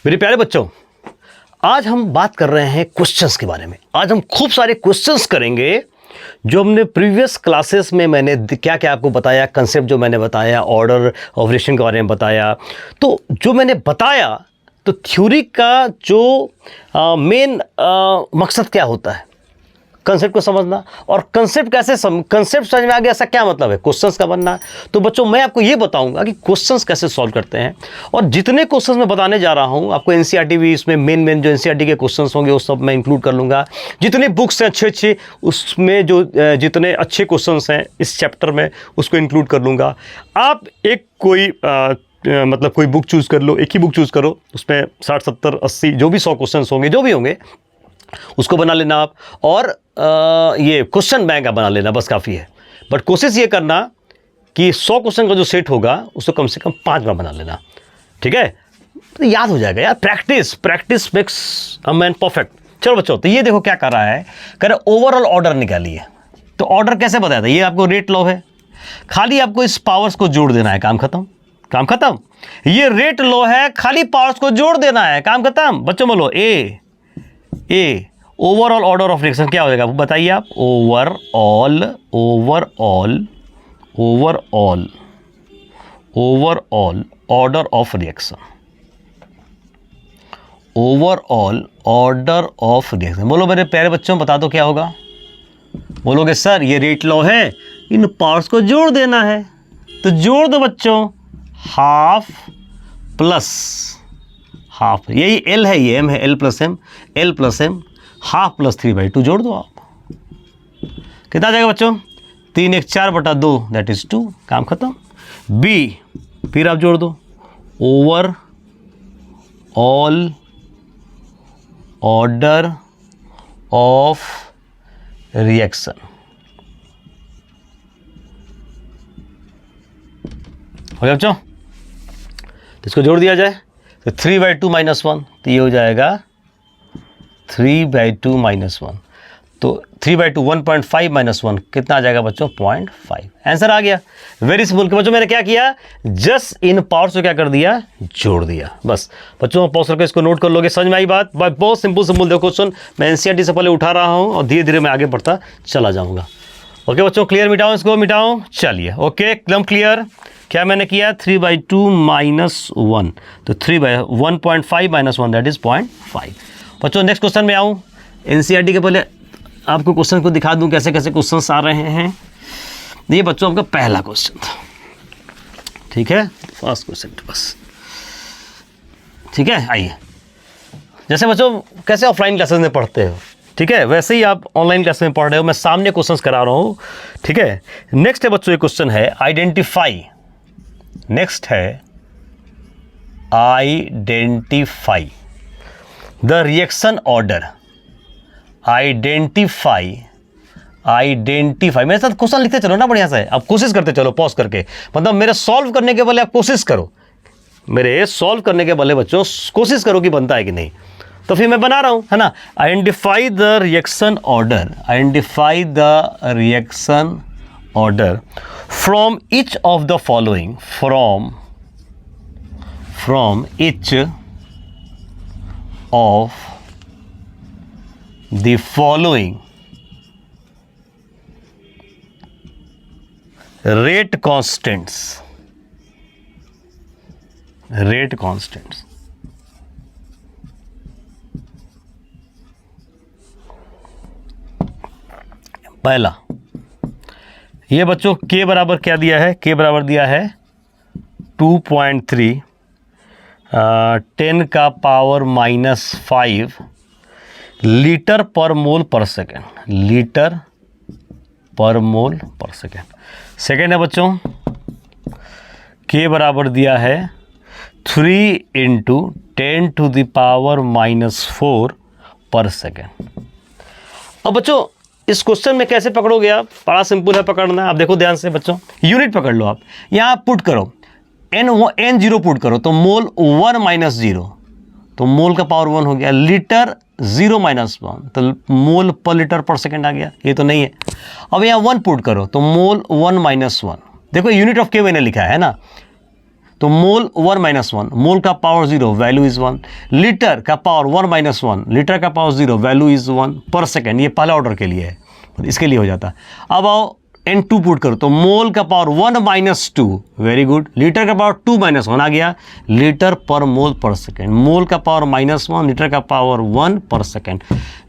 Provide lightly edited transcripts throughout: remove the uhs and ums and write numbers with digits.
मेरे प्यारे बच्चों, आज हम बात कर रहे हैं क्वेश्चंस के बारे में। आज हम खूब सारे क्वेश्चंस करेंगे जो हमने प्रीवियस क्लासेस में मैंने क्या क्या आपको बताया, कंसेप्ट जो मैंने बताया, ऑर्डर ऑफ रिलेशन के बारे में बताया। तो जो मैंने बताया तो थ्योरी का जो मेन मकसद क्या होता है, कंसेप्ट को समझना। और कंसेप्ट कंसेप्ट समझ में आ गया, ऐसा क्या मतलब है, क्वेश्चंस का बनना। तो बच्चों मैं आपको ये बताऊंगा कि क्वेश्चंस कैसे सॉल्व करते हैं। और जितने क्वेश्चंस मैं बताने जा रहा हूं आपको, एनसीईआरटी भी इसमें मेन जो एनसीईआरटी के क्वेश्चंस होंगे वो सब मैं इंक्लूड कर लूंगा। जितने बुक्स हैं अच्छे उसमें जो जितने अच्छे क्वेश्चंस हैं इस चैप्टर में उसको इंक्लूड कर लूँगा। आप एक मतलब कोई बुक चूज़ कर लो, एक ही बुक चूज़ करो, उसमें 60 70 80 जो भी 100 क्वेश्चंस होंगे, जो भी होंगे उसको बना लेना आप। और ये क्वेश्चन बैंक आप बना लेना, बस काफ़ी है। बट कोशिश ये करना कि 100 क्वेश्चन का जो सेट होगा उसको कम से कम 5 बार बना लेना, ठीक है। तो याद हो जाएगा यार, practice makes a man perfect. चलो बच्चों, तो ये देखो क्या कर रहा है, कह रहा ओवरऑल ऑर्डर निकालिए। तो ऑर्डर कैसे बताया था, ये आपको रेट लॉ है, खाली आपको इस पावर्स को जोड़ देना है, काम खत्म। ये रेट लॉ है, खाली पावर्स को जोड़ देना है, काम खत्म। बच्चों बोलो ए ओवरऑल ऑर्डर ऑफ रिएक्शन क्या हो जाएगा, बताइए आप। Overall order of reaction, overall order of reaction. बोलो मेरे प्यारे बच्चों, बता दो क्या होगा। बोलोगे सर ये रेट लॉ है, इन पावर्स को जोड़ देना है। तो जोड़ दो बच्चों, हाफ प्लस हाफ, यही एल है, ये एम है, L plus M, half plus 3/2 जोड़ दो आप। कितना आ जाएगा बच्चों, 3 1 4/2 दैट इज 2, काम खत्म। बी फिर आप जोड़ दो, over all order of reaction. हो गया बच्चों, इसको जोड़ दिया जाए तो 3/2 - 1, तो ये हो जाएगा 3/2 - 1। तो 3/2 1.5 - 1 कितना आ जाएगा बच्चों, 0.5। आंसर आ गया, वेरी सिंपल। बच्चों मैंने क्या किया, जस्ट इन पावर्स को क्या कर दिया, जोड़ दिया, बस। बच्चों पॉज करके इसको नोट कर लोगे, समझ में आई बात। बहुत सिंपल देखो क्वेश्चन, मैं एनसीईआरटी से पहले उठा रहा हूँ और धीरे धीरे मैं आगे बढ़ता चला जाऊँगा। ओके बच्चों, क्लियर, मिटाओ इसको, मिटाओ, चलिए। ओके एकदम क्लियर। क्या मैंने किया, 3/2 - 1, तो 1.5 - 1 दैट इज 0.5। बच्चों नेक्स्ट क्वेश्चन में आऊँ, एनसीईआरटी के पहले आपको क्वेश्चन को दिखा दूं कैसे कैसे क्वेश्चंस आ रहे हैं। ये बच्चों आपका पहला क्वेश्चन था, ठीक है, फर्स्ट क्वेश्चन बस, ठीक है। आइए, जैसे बच्चों कैसे ऑफलाइन क्लासेस में पढ़ते हो, ठीक है, वैसे ही आप ऑनलाइन क्लास में पढ़ रहे हो, मैं सामने क्वेश्चंस करा रहा हूँ, ठीक है। नेक्स्ट है बच्चों, ये क्वेश्चन है आइडेंटिफाई। नेक्स्ट है identify the reaction order. Identify मेरे साथ क्वेश्चन लिखते चलो ना, बढ़िया से आप कोशिश करते चलो, पॉज करके, मतलब मेरे सॉल्व करने के बदले आप कोशिश करो, मेरे सॉल्व करने के बदले बच्चों कोशिश करो कि बनता है कि नहीं। तो फिर मैं बना रहा हूं, है ना। Identify the reaction order, identify the reaction order from each of the following, from each of the following rate constants, पहला ये बच्चों k बराबर क्या दिया है, k बराबर दिया है 2.3 10 का पावर -5 लीटर पर मोल पर सेकेंड, लीटर पर मोल पर सेकेंड। सेकेंड है बच्चों, के बराबर दिया है 3 × 10⁻⁻4 पर सेकेंड। अब बच्चों इस क्वेश्चन में कैसे पकड़ोगे आप, बड़ा सिंपल है पकड़ना। आप देखो ध्यान से बच्चों, यूनिट पकड़ लो आप, यहाँ पुट करो n0 पुट करो तो मोल 1 - 0, तो मोल का पावर 1 हो गया, लीटर 0 - 1 तो मोल पर लीटर पर सेकंड आ गया, ये तो नहीं है। अब यहाँ 1 पुट करो तो मोल 1 - 1, देखो यूनिट ऑफ के मैंने लिखा है ना, तो मोल 1 माइनस 1, मोल का पावर 0, वैल्यू इज 1। लीटर का पावर 1 माइनस 1, लीटर का पावर 0, वैल्यू इज 1 पर सेकेंड। ये पहला ऑर्डर के लिए है, इसके लिए हो जाता है। अब आओ N2 पुट करो, तो मोल का power 1 minus 2, very good. Litre का पावर 2 माइनस 1 आ गया, लीटर पर मोल पर सेकेंड। मोल का पावर -1, लीटर का पावर 1 पर सेकेंड।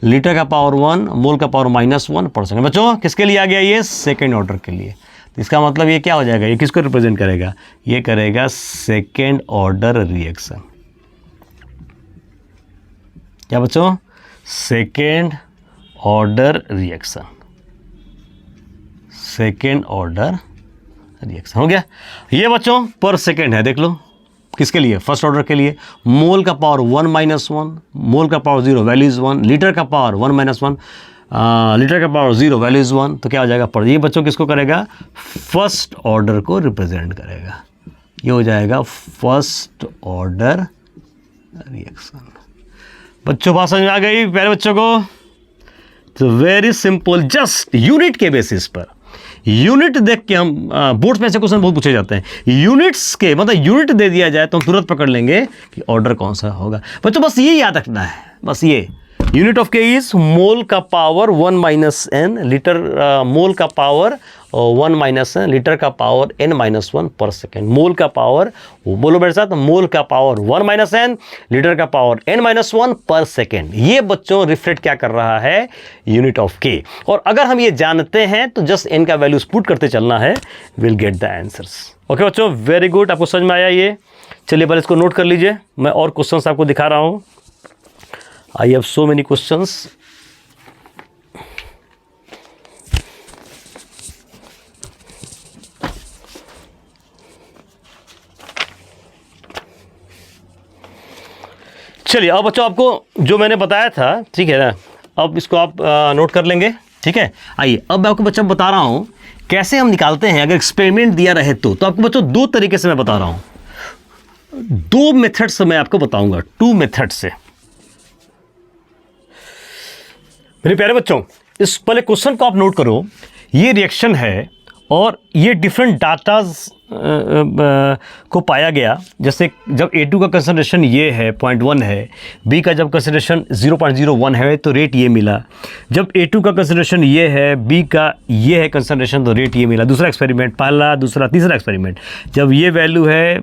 लीटर का पावर 1, मोल का पावर -1 पर सेकेंड। बच्चों किसके लिए आ गया ये? सेकेंड ऑर्डर के लिए। तो इसका मतलब ये क्या हो जाएगा? ये किसको रिप्रेजेंट करेगा? ये करेगा सेकेंड ऑर्डर रिएक्शन। क्या बच्चों? Second order reaction. Second order reaction हो गया। ये बच्चों पर सेकेंड है, देख लो किसके लिए? फर्स्ट ऑर्डर के लिए। मोल का पावर 1 माइनस 1, मोल का पावर 0, वैल्यू इज 1। लीटर का पावर 1 माइनस 1, लीटर का पावर 0, वैल्यू इज 1। तो क्या हो जाएगा? पर ये बच्चों किसको करेगा? फर्स्ट ऑर्डर को रिप्रेजेंट करेगा। ये हो जाएगा फर्स्ट ऑर्डर रिएक्शन। बच्चों बात समझ में आ गई प्यारे बच्चों को? तो वेरी सिंपल, जस्ट यूनिट के बेसिस पर, यूनिट देख के हम बोर्ड्स में ऐसे क्वेश्चन बहुत पूछे जाते हैं। यूनिट्स के मतलब यूनिट दे दिया जाए तो हम तुरंत पकड़ लेंगे कि ऑर्डर कौन सा होगा। बच्चों बस ये याद रखना है, बस ये unit of K is mole का power 1 minus N, litre mole का पावर 1 माइनस एन, लीटर का पावर n माइनस 1 पर सेकेंड। मोल का पावर, बोलो मेरे साथ, मोल का पावर 1 माइनस एन, लीटर का पावर n माइनस 1 पर सेकेंड। ये बच्चों रिफ्लेक्ट क्या कर रहा है? यूनिट ऑफ के। और अगर हम ये जानते हैं तो जस्ट n का वैल्यूज पुट करते चलना है, will get the answers. Okay बच्चों, वेरी गुड। आपको समझ में आया ये? चलिए पहले इसको नोट कर लीजिए, मैं और क्वेश्चंस आपको दिखा रहा हूँ। I have so many questions. चलिए अब बच्चों आपको जो मैंने बताया था, ठीक है ना, अब इसको आप नोट कर लेंगे, ठीक है। आइए अब मैं आपको बच्चों बता रहा हूं कैसे हम निकालते हैं अगर एक्सपेरिमेंट दिया रहे तो आपको बच्चों दो तरीके से मैं बता रहा हूं, दो मेथड से मैं आपको बताऊंगा, 2 मेथड से। मेरे प्यारे बच्चों, इस पहले क्वेश्चन को आप नोट करो। ये रिएक्शन है और ये डिफरेंट डाटाज को पाया गया। जैसे जब A2 का कंसंट्रेशन ये है 0.1 है, B का जब कंसंट्रेशन 0.01 है तो रेट ये मिला। जब A2 का कंसंट्रेशन ये है, B का ये है कंसंट्रेशन, तो रेट ये मिला। दूसरा एक्सपेरिमेंट, पहला, दूसरा, तीसरा एक्सपेरिमेंट, जब ये वैल्यू है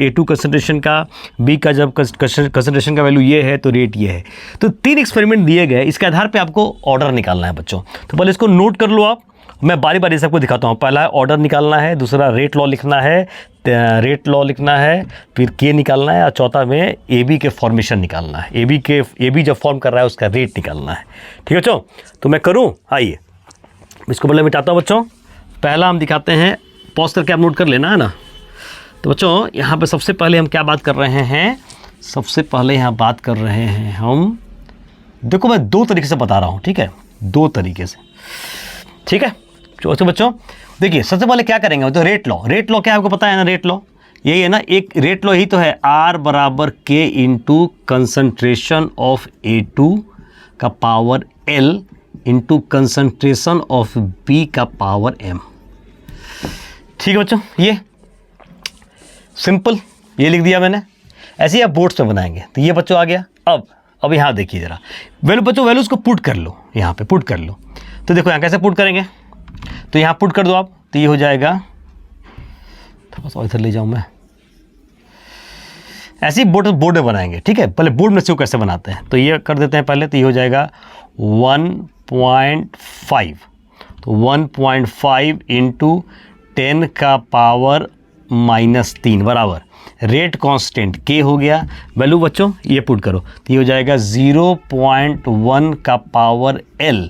A2 कंसंट्रेशन का, B का जब कंसंट्रेशन का वैल्यू ये है तो रेट ये है। तो 3 एक्सपेरिमेंट दिए गए, इसके आधार पर आपको ऑर्डर निकालना है बच्चों। तो पहले इसको नोट कर लो आप, मैं बारी बारी से आपको दिखाता हूँ। पहला ऑर्डर निकालना है, दूसरा रेट लॉ लिखना है, रेट लॉ लिखना है, फिर के निकालना है, और चौथा में ए बी के फॉर्मेशन निकालना है। ए बी जब फॉर्म कर रहा है उसका रेट निकालना है। ठीक है बच्चों, तो मैं करूँ? आइए इसको पहले मिटाता हूँ बच्चों। पहला हम दिखाते हैं, पॉज करके आप नोट कर लेना है ना। तो बच्चों यहाँ पर सबसे पहले हम क्या बात कर रहे हैं? सबसे पहले यहाँ बात कर रहे हैं हम, देखो मैं 2 तरीके से बता रहा हूँ, ठीक है, 2 तरीके से, ठीक है। तो बच्चों देखिए सबसे पहले क्या करेंगे, तो रेट लॉ। रेट लॉ क्या आपको पता है ना? रेट लॉ यही है ना, एक रेट लॉ ही तो है, R बराबर K into concentration of A2 का power L into concentration of B का पावर M। ठीक है बच्चों, ये सिंपल, ये लिख दिया मैंने। ऐसे ही आप बोर्ड्स में बनाएंगे। तो ये बच्चों आ गया। अब यहाँ देखिए जरा, वैल्यू बच्चों, वैल्यूज को पुट कर लो, यहाँ पे पुट कर लो। तो देखो यहाँ कैसे पुट करेंगे, तो यहाँ पुट कर दो आप, तो ये हो जाएगा, थोड़ा सा इधर ले जाऊँ मैं, ऐसे ही बोर्ड में बनाएंगे। ठीक है, पहले बोर्ड में से कैसे बनाते हैं, तो ये कर देते हैं पहले। तो ये हो जाएगा 1.5, तो 1.5 इंटू 10 का पावर -3 बराबर रेट कांस्टेंट के हो गया। वैल्यू बच्चों ये पुट करो, तो ये हो जाएगा 0.1 का पावर L,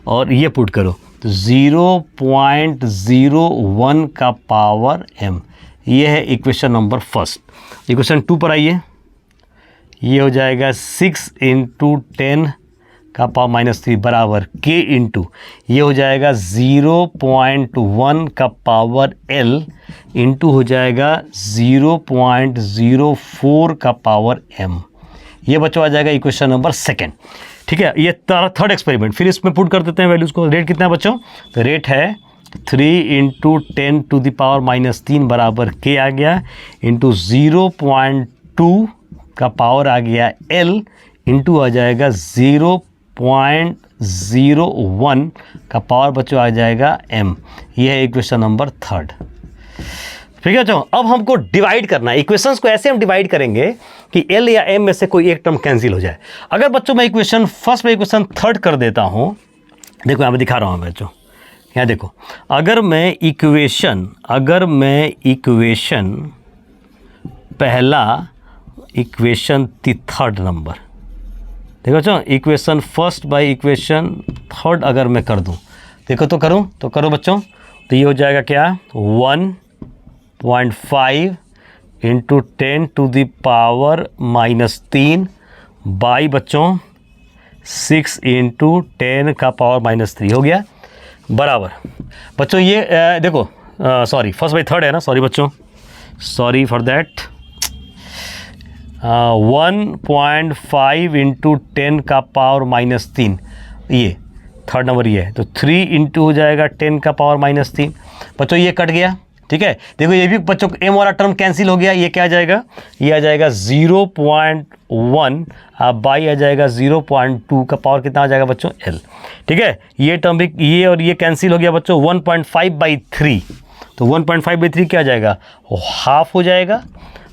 और ये पुट करो तो 0.01 का पावर M। ये है इक्वेशन नंबर फर्स्ट। इक्वेशन 2 पर आइए, ये हो जाएगा 6 इंटू 10 का पावर -3 बराबर के इंटू, ये हो जाएगा 0.1 का पावर L इंटू हो जाएगा 0.04 का पावर M। ये बच्चों आ जाएगा इक्वेशन नंबर सेकेंड। ठीक है, ये थर्ड एक्सपेरिमेंट। फिर इसमें पुट कर देते हैं वैल्यूज़ को। रेट कितना है बच्चों, तो रेट है 3 इंटू 10⁻³ बराबर k आ गया, इंटू 0.2 का पावर आ गया l, इंटू आ जाएगा 0.01 का पावर बच्चों आ जाएगा m। ये है इक्वेशन नंबर 3। ठीक है बच्चों, अब हमको डिवाइड करना है। इक्वेशंस को ऐसे हम डिवाइड करेंगे कि l या m में से कोई एक टर्म कैंसिल हो जाए। अगर बच्चों मैं इक्वेशन फर्स्ट में इक्वेशन थर्ड कर देता हूँ, देखो यहाँ पे दिखा रहा हूँ बच्चों, यहाँ देखो, अगर मैं इक्वेशन पहला इक्वेशन थर्ड नंबर, देखो बच्चों, equation first by equation third अगर मैं कर दूं, देखो तो करो बच्चों, तो ये हो जाएगा क्या, 1.5 इंटू 10⁻³ बाई बच्चों 6 इंटू 10⁻³ हो गया, बराबर बच्चों ये देखो, सॉरी फर्स्ट बाई थर्ड है ना, सॉरी बच्चों, सॉरी फॉर दैट, 1.5 इंटू 10⁻³ ये थर्ड नंबर ये है, तो 3 इंटू हो जाएगा 10⁻³ बच्चों, ये कट गया। ठीक है, देखो ये भी बच्चों m वाला टर्म कैंसिल हो गया, ये क्या आ जाएगा, ये आ जाएगा 0.1 बाई आ जाएगा 0.2 का पावर कितना आ जाएगा बच्चों l। ठीक है, ये टर्म भी, ये और ये कैंसिल हो गया बच्चों, 1.5/3, तो 1.5/3 क्या आ जाएगा, हाफ हो जाएगा,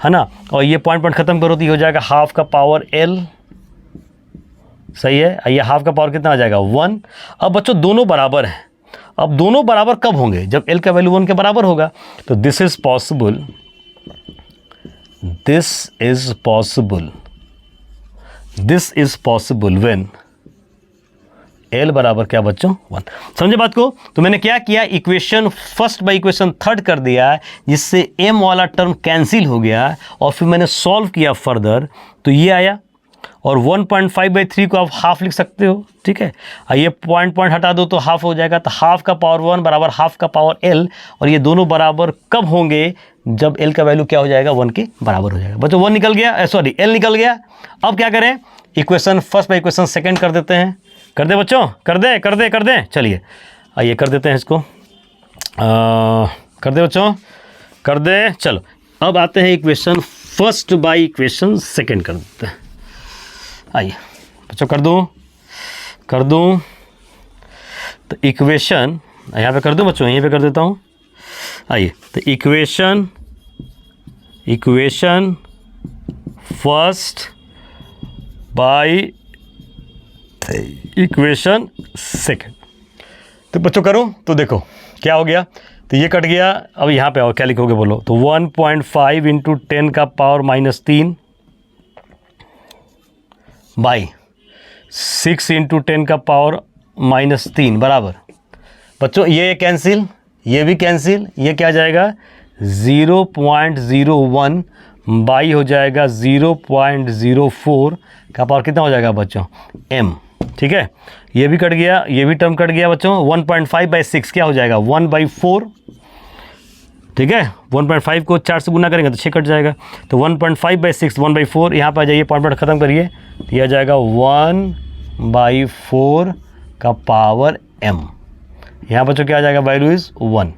है ना, और ये पॉइंट ख़त्म करो तो ये हो जाएगा हाफ का पावर l, सही है। ये हाफ का पावर कितना आ जाएगा 1। अब बच्चों दोनों बराबर हैं, अब दोनों बराबर कब होंगे, जब l का वैल्यू 1 के बराबर होगा। तो this is possible when l बराबर क्या बच्चों 1। समझे बात को। तो मैंने क्या किया, equation first by equation third कर दिया, जिससे m वाला टर्म कैंसिल हो गया, और फिर मैंने सॉल्व किया फर्दर, तो ये आया, और 1.5/3 को आप हाफ लिख सकते हो। ठीक है, ये पॉइंट हटा दो तो हाफ हो जाएगा, तो हाफ का पावर 1 बराबर हाफ का पावर l, और ये दोनों बराबर कब होंगे, जब l का वैल्यू क्या हो जाएगा 1 के बराबर हो जाएगा। बच्चों 1 निकल गया, सॉरी l निकल गया। अब क्या करें, equation first by equation second कर देते हैं, कर दे बच्चों, कर दे, चलिए आइए कर देते हैं इसको, कर दे बच्चों, कर दे। चलो अब आते हैं equation first by equation second कर देते हैं। आइए बच्चों कर दूँ, तो इक्वेशन यहाँ पे कर दूँ बच्चों, यहीं पे कर देता हूँ। आइए, तो equation first by equation second, तो बच्चों करो तो देखो क्या हो गया, तो ये कट गया। अब यहाँ पे आओ, क्या लिखोगे बोलो, तो 1.5 इंटू 10⁻³ बाई 6 इंटू 10⁻³ बराबर बच्चों, ये कैंसिल, ये भी कैंसिल, ये क्या जाएगा 0.01 बाई हो जाएगा 0.04 का पावर कितना हो जाएगा बच्चों m। ठीक है, ये भी कट गया, ये भी टर्म कट गया बच्चों। 1.5/6 क्या हो जाएगा 1/4। ठीक है, 1.5 को 4 से गुना करेंगे तो 6 कट जाएगा, तो 1.5/6 1/4, यहाँ पर आ जाइए, पॉइंट ख़त्म करिए, तो यह जाएगा 1/4 का पावर m। यहाँ बच्चों क्या आ जाएगा, वैल्यू इज़ 1।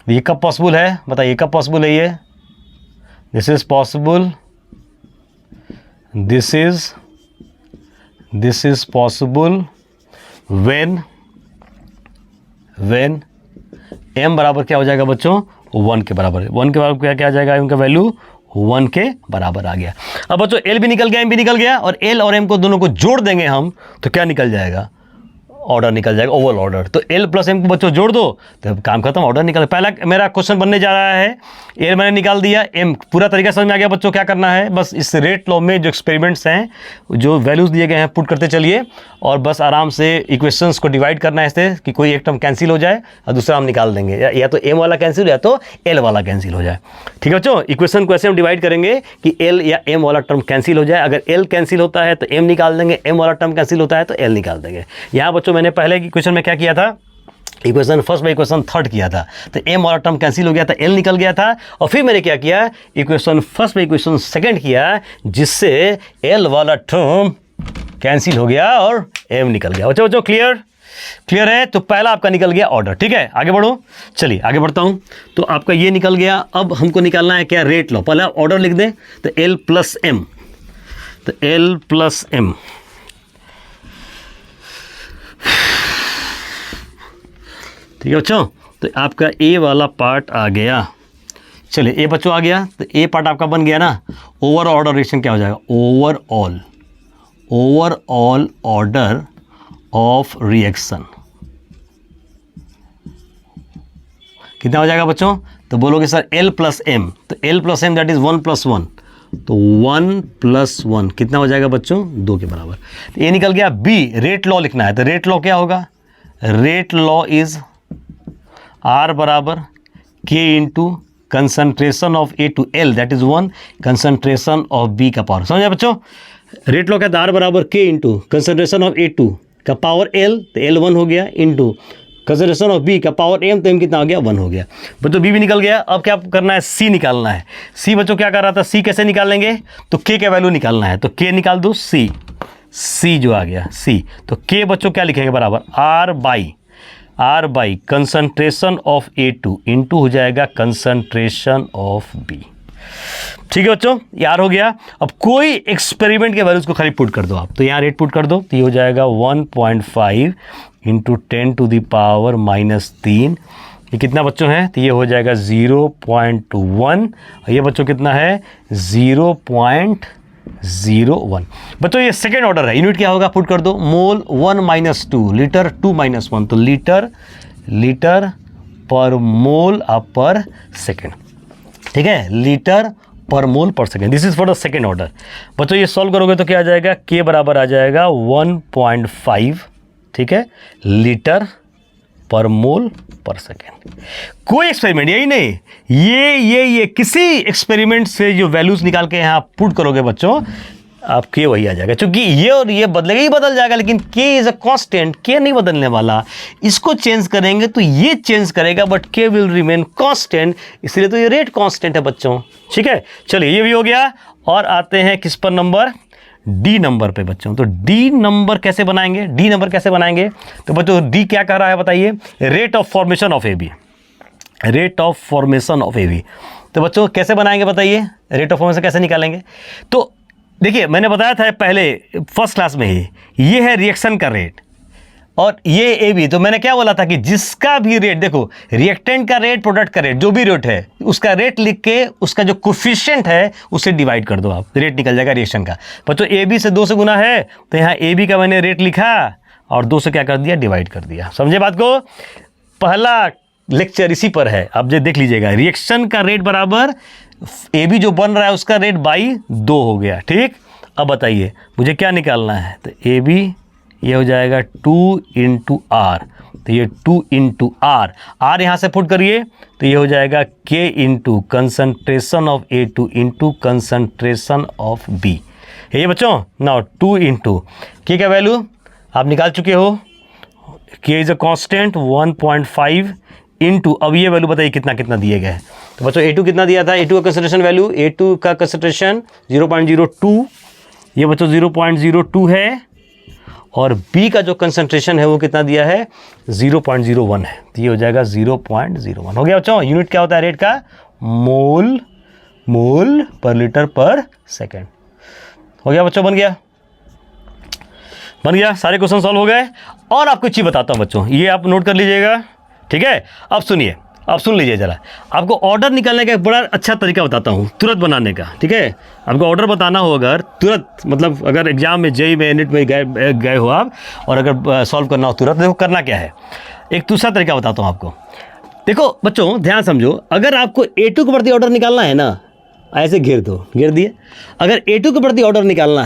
ये कब पॉसिबल है बताइए, कब पॉसिबल है ये, this is possible, this is possible when m बराबर क्या हो जाएगा बच्चों 1 के बराबर। 1 के बराबर क्या आ जाएगा, m का वैल्यू 1 के बराबर आ गया। अब बच्चों l भी निकल गया, m भी निकल गया, और l और m को दोनों को जोड़ देंगे हम, तो क्या निकल जाएगा, ऑर्डर निकल जाएगा, ओवल ऑर्डर। तो l प्लस m को बच्चों जोड़ दो तो काम खत्म, ऑर्डर निकल। पहला मेरा क्वेश्चन बनने जा रहा है, l मैंने निकाल दिया, m पूरा तरीका समझ में आ गया बच्चों। क्या करना है, बस इस रेट लॉ में जो एक्सपेरिमेंट्स हैं, जो वैल्यूज़ दिए गए हैं, पुट करते चलिए, और बस आराम से इक्वेशंस को डिवाइड करना है इससे कि कोई एक टर्म कैंसिल हो जाए और दूसरा हम निकाल देंगे, या तो m वाला कैंसिल या तो l वाला कैंसिल हो जाए। ठीक है बच्चों, इक्वेशन को ऐसे हम डिवाइड करेंगे कि l या m वाला टर्म कैंसिल हो जाए। अगर l कैंसिल होता है तो m निकाल देंगे, m वाला टर्म कैंसिल होता है तो l निकाल देंगे। यहाँ बच्चों मैंने पहले इक्वेशन में क्या किया था, equation first by equation third किया था, तो m वाला टर्म कैंसिल हो गया था, l निकल गया था, और फिर मैंने क्या किया, equation first by equation second किया, जिससे l वाला टर्म कैंसिल हो गया और m निकल गया। बच्चों क्लियर। क्लियर है? तो पहला आपका निकल गया ऑर्डर। ठीक है, आगे बढ़ो। चलिए आगे बढ़ता हूं। तो आपका ये निकल गया। अब हमको निकालना है क्या? रेट लो। पहले ऑर्डर लिख दें तो L प्लस M, तो L प्लस M, ठीक है बच्चों। तो आपका ए वाला पार्ट आ गया। चलिए ए बच्चों आ गया, तो ए पार्ट आपका बन गया ना। ओवर ऑर्डर रिएक्शन क्या हो जाएगा? ओवरऑल ऑर्डर ऑफ रिएक्शन कितना हो जाएगा बच्चों? तो बोलोगे सर L प्लस M, तो L plus M that is 1 + 1, तो 1 + 1 कितना हो जाएगा बच्चों? 2 के बराबर। तो ये निकल गया। B रेट लॉ लिखना है, तो रेट लॉ क्या होगा? रेट लॉ इज R बराबर K into concentration of A to L that is 1 concentration of B का पावर। समझा बच्चों? रेट लॉ क्या था? R बराबर K into concentration of A2 का पावर L, तो L 1 हो गया, इंटू कंसंट्रेशन ऑफ B का पावर M, तो M कितना हो गया? 1 हो गया बच्चों। B भी निकल गया। अब क्या करना है? C निकालना है। C बच्चों क्या कर रहा था? C कैसे निकालेंगे? तो K का वैल्यू निकालना है, तो K निकाल दो। C जो आ गया C, तो K बच्चों क्या लिखेंगे? बराबर R by concentration of A2 into हो जाएगा कंसंट्रेशन ऑफ B। ठीक है बच्चों, यार हो गया। अब कोई एक्सपेरिमेंट के वैल्यूज को खाली पुट कर दो आप, तो यहाँ रेट पुट कर दो, तो ये हो जाएगा 1.5 इंटू 10⁻³ ये कितना बच्चों है? तो ये हो जाएगा 0.1, और ये बच्चों कितना है? 0.01। बच्चों ये सेकेंड ऑर्डर है। यूनिट क्या होगा? पुट कर दो। मोल 1 - 2, लीटर 2 - 1, तो लीटर पर मोल पर सेकेंड। ठीक है, लीटर पर मोल पर second. This is for the second order. बच्चों ये सॉल्व करोगे तो क्या आ जाएगा? K बराबर आ जाएगा 1.5, ठीक है, लीटर पर मोल पर सेकेंड। कोई एक्सपेरिमेंट, यही नहीं, ये किसी एक्सपेरिमेंट से जो वैल्यूज निकाल के यहाँ पुट करोगे बच्चों, आप K वही आ जाएगा। क्योंकि ये और ये बदलेगा ही बदल जाएगा, लेकिन K is a constant, K नहीं बदलने वाला। इसको चेंज करेंगे तो ये चेंज करेगा, but K will remain constant, इसलिए तो ये रेट कांस्टेंट है बच्चों। ठीक है, चलिए ये भी हो गया। और आते हैं किस पर? नंबर D नंबर पे बच्चों। तो D नंबर कैसे बनाएंगे? D नंबर कैसे बनाएंगे? तो बच्चों D क्या कह रहा है बताइए? Rate of formation of AB, rate of formation of AB। तो बच्चों कैसे बनाएंगे बताइए? रेट ऑफ फॉर्मेशन कैसे निकालेंगे? तो देखिए मैंने बताया था पहले फर्स्ट क्लास में ही, ये है रिएक्शन का रेट और ये AB। तो मैंने क्या बोला था कि जिसका भी रेट, देखो रिएक्टेंट का रेट, प्रोडक्ट का रेट, जो भी रेट है उसका रेट लिख के उसका जो कोफिशिएंट है उसे डिवाइड कर दो आप, रेट निकल जाएगा रिएक्शन का। बच्चों AB से 2 से गुना है, तो यहाँ AB का मैंने रेट लिखा और 2 से क्या कर दिया? डिवाइड कर दिया। समझे बात को? पहला लेक्चर इसी पर है, आप जो देख लीजिएगा। रिएक्शन का रेट बराबर AB जो बन रहा है उसका रेट बाई 2 हो गया। ठीक, अब बताइए मुझे क्या निकालना है? तो AB ये हो जाएगा 2 × R, तो ये 2 × R, R यहाँ से पुट करिए तो ये हो जाएगा K into concentration of A2 into concentration of B। ये बच्चों नाउ 2 × K का वैल्यू आप निकाल चुके हो। K is a constant 1.5 into, अब ये वैल्यू बताइए कितना कितना दिए गए हैं। तो बच्चों A2 कितना दिया था? A2 का कंसंट्रेशन वैल्यू, A2 का कंसंट्रेशन 0.02, ये बच्चों 0.02 है, और B का जो कंसंट्रेशन है वो कितना दिया है? 0.01 है, तो ये हो जाएगा 0.01। हो गया बच्चों। यूनिट क्या होता है रेट का? मोल पर लीटर पर सेकेंड। हो गया बच्चों, बन गया। सारे क्वेश्चन सॉल्व हो गए। और आपको चीज़ बताता हूँ बच्चों, ये आप नोट कर लीजिएगा। ठीक है, अब सुनिए, अब सुन लीजिए जरा। आपको ऑर्डर निकालने का एक बड़ा अच्छा तरीका बताता हूँ, तुरंत बनाने का। ठीक है, आपको ऑर्डर बताना हो अगर तुरंत, मतलब अगर एग्जाम में JEE में नेट में गए हो आप, और अगर सॉल्व करना हो तुरंत, देखो करना क्या है। एक दूसरा तरीका बताता हूँ आपको। देखो बच्चों ध्यान समझो, अगर आपको A2 के प्रति ऑर्डर निकालना है ना, ऐसे घेर दिए। अगर A2 के प्रति ऑर्डर निकालना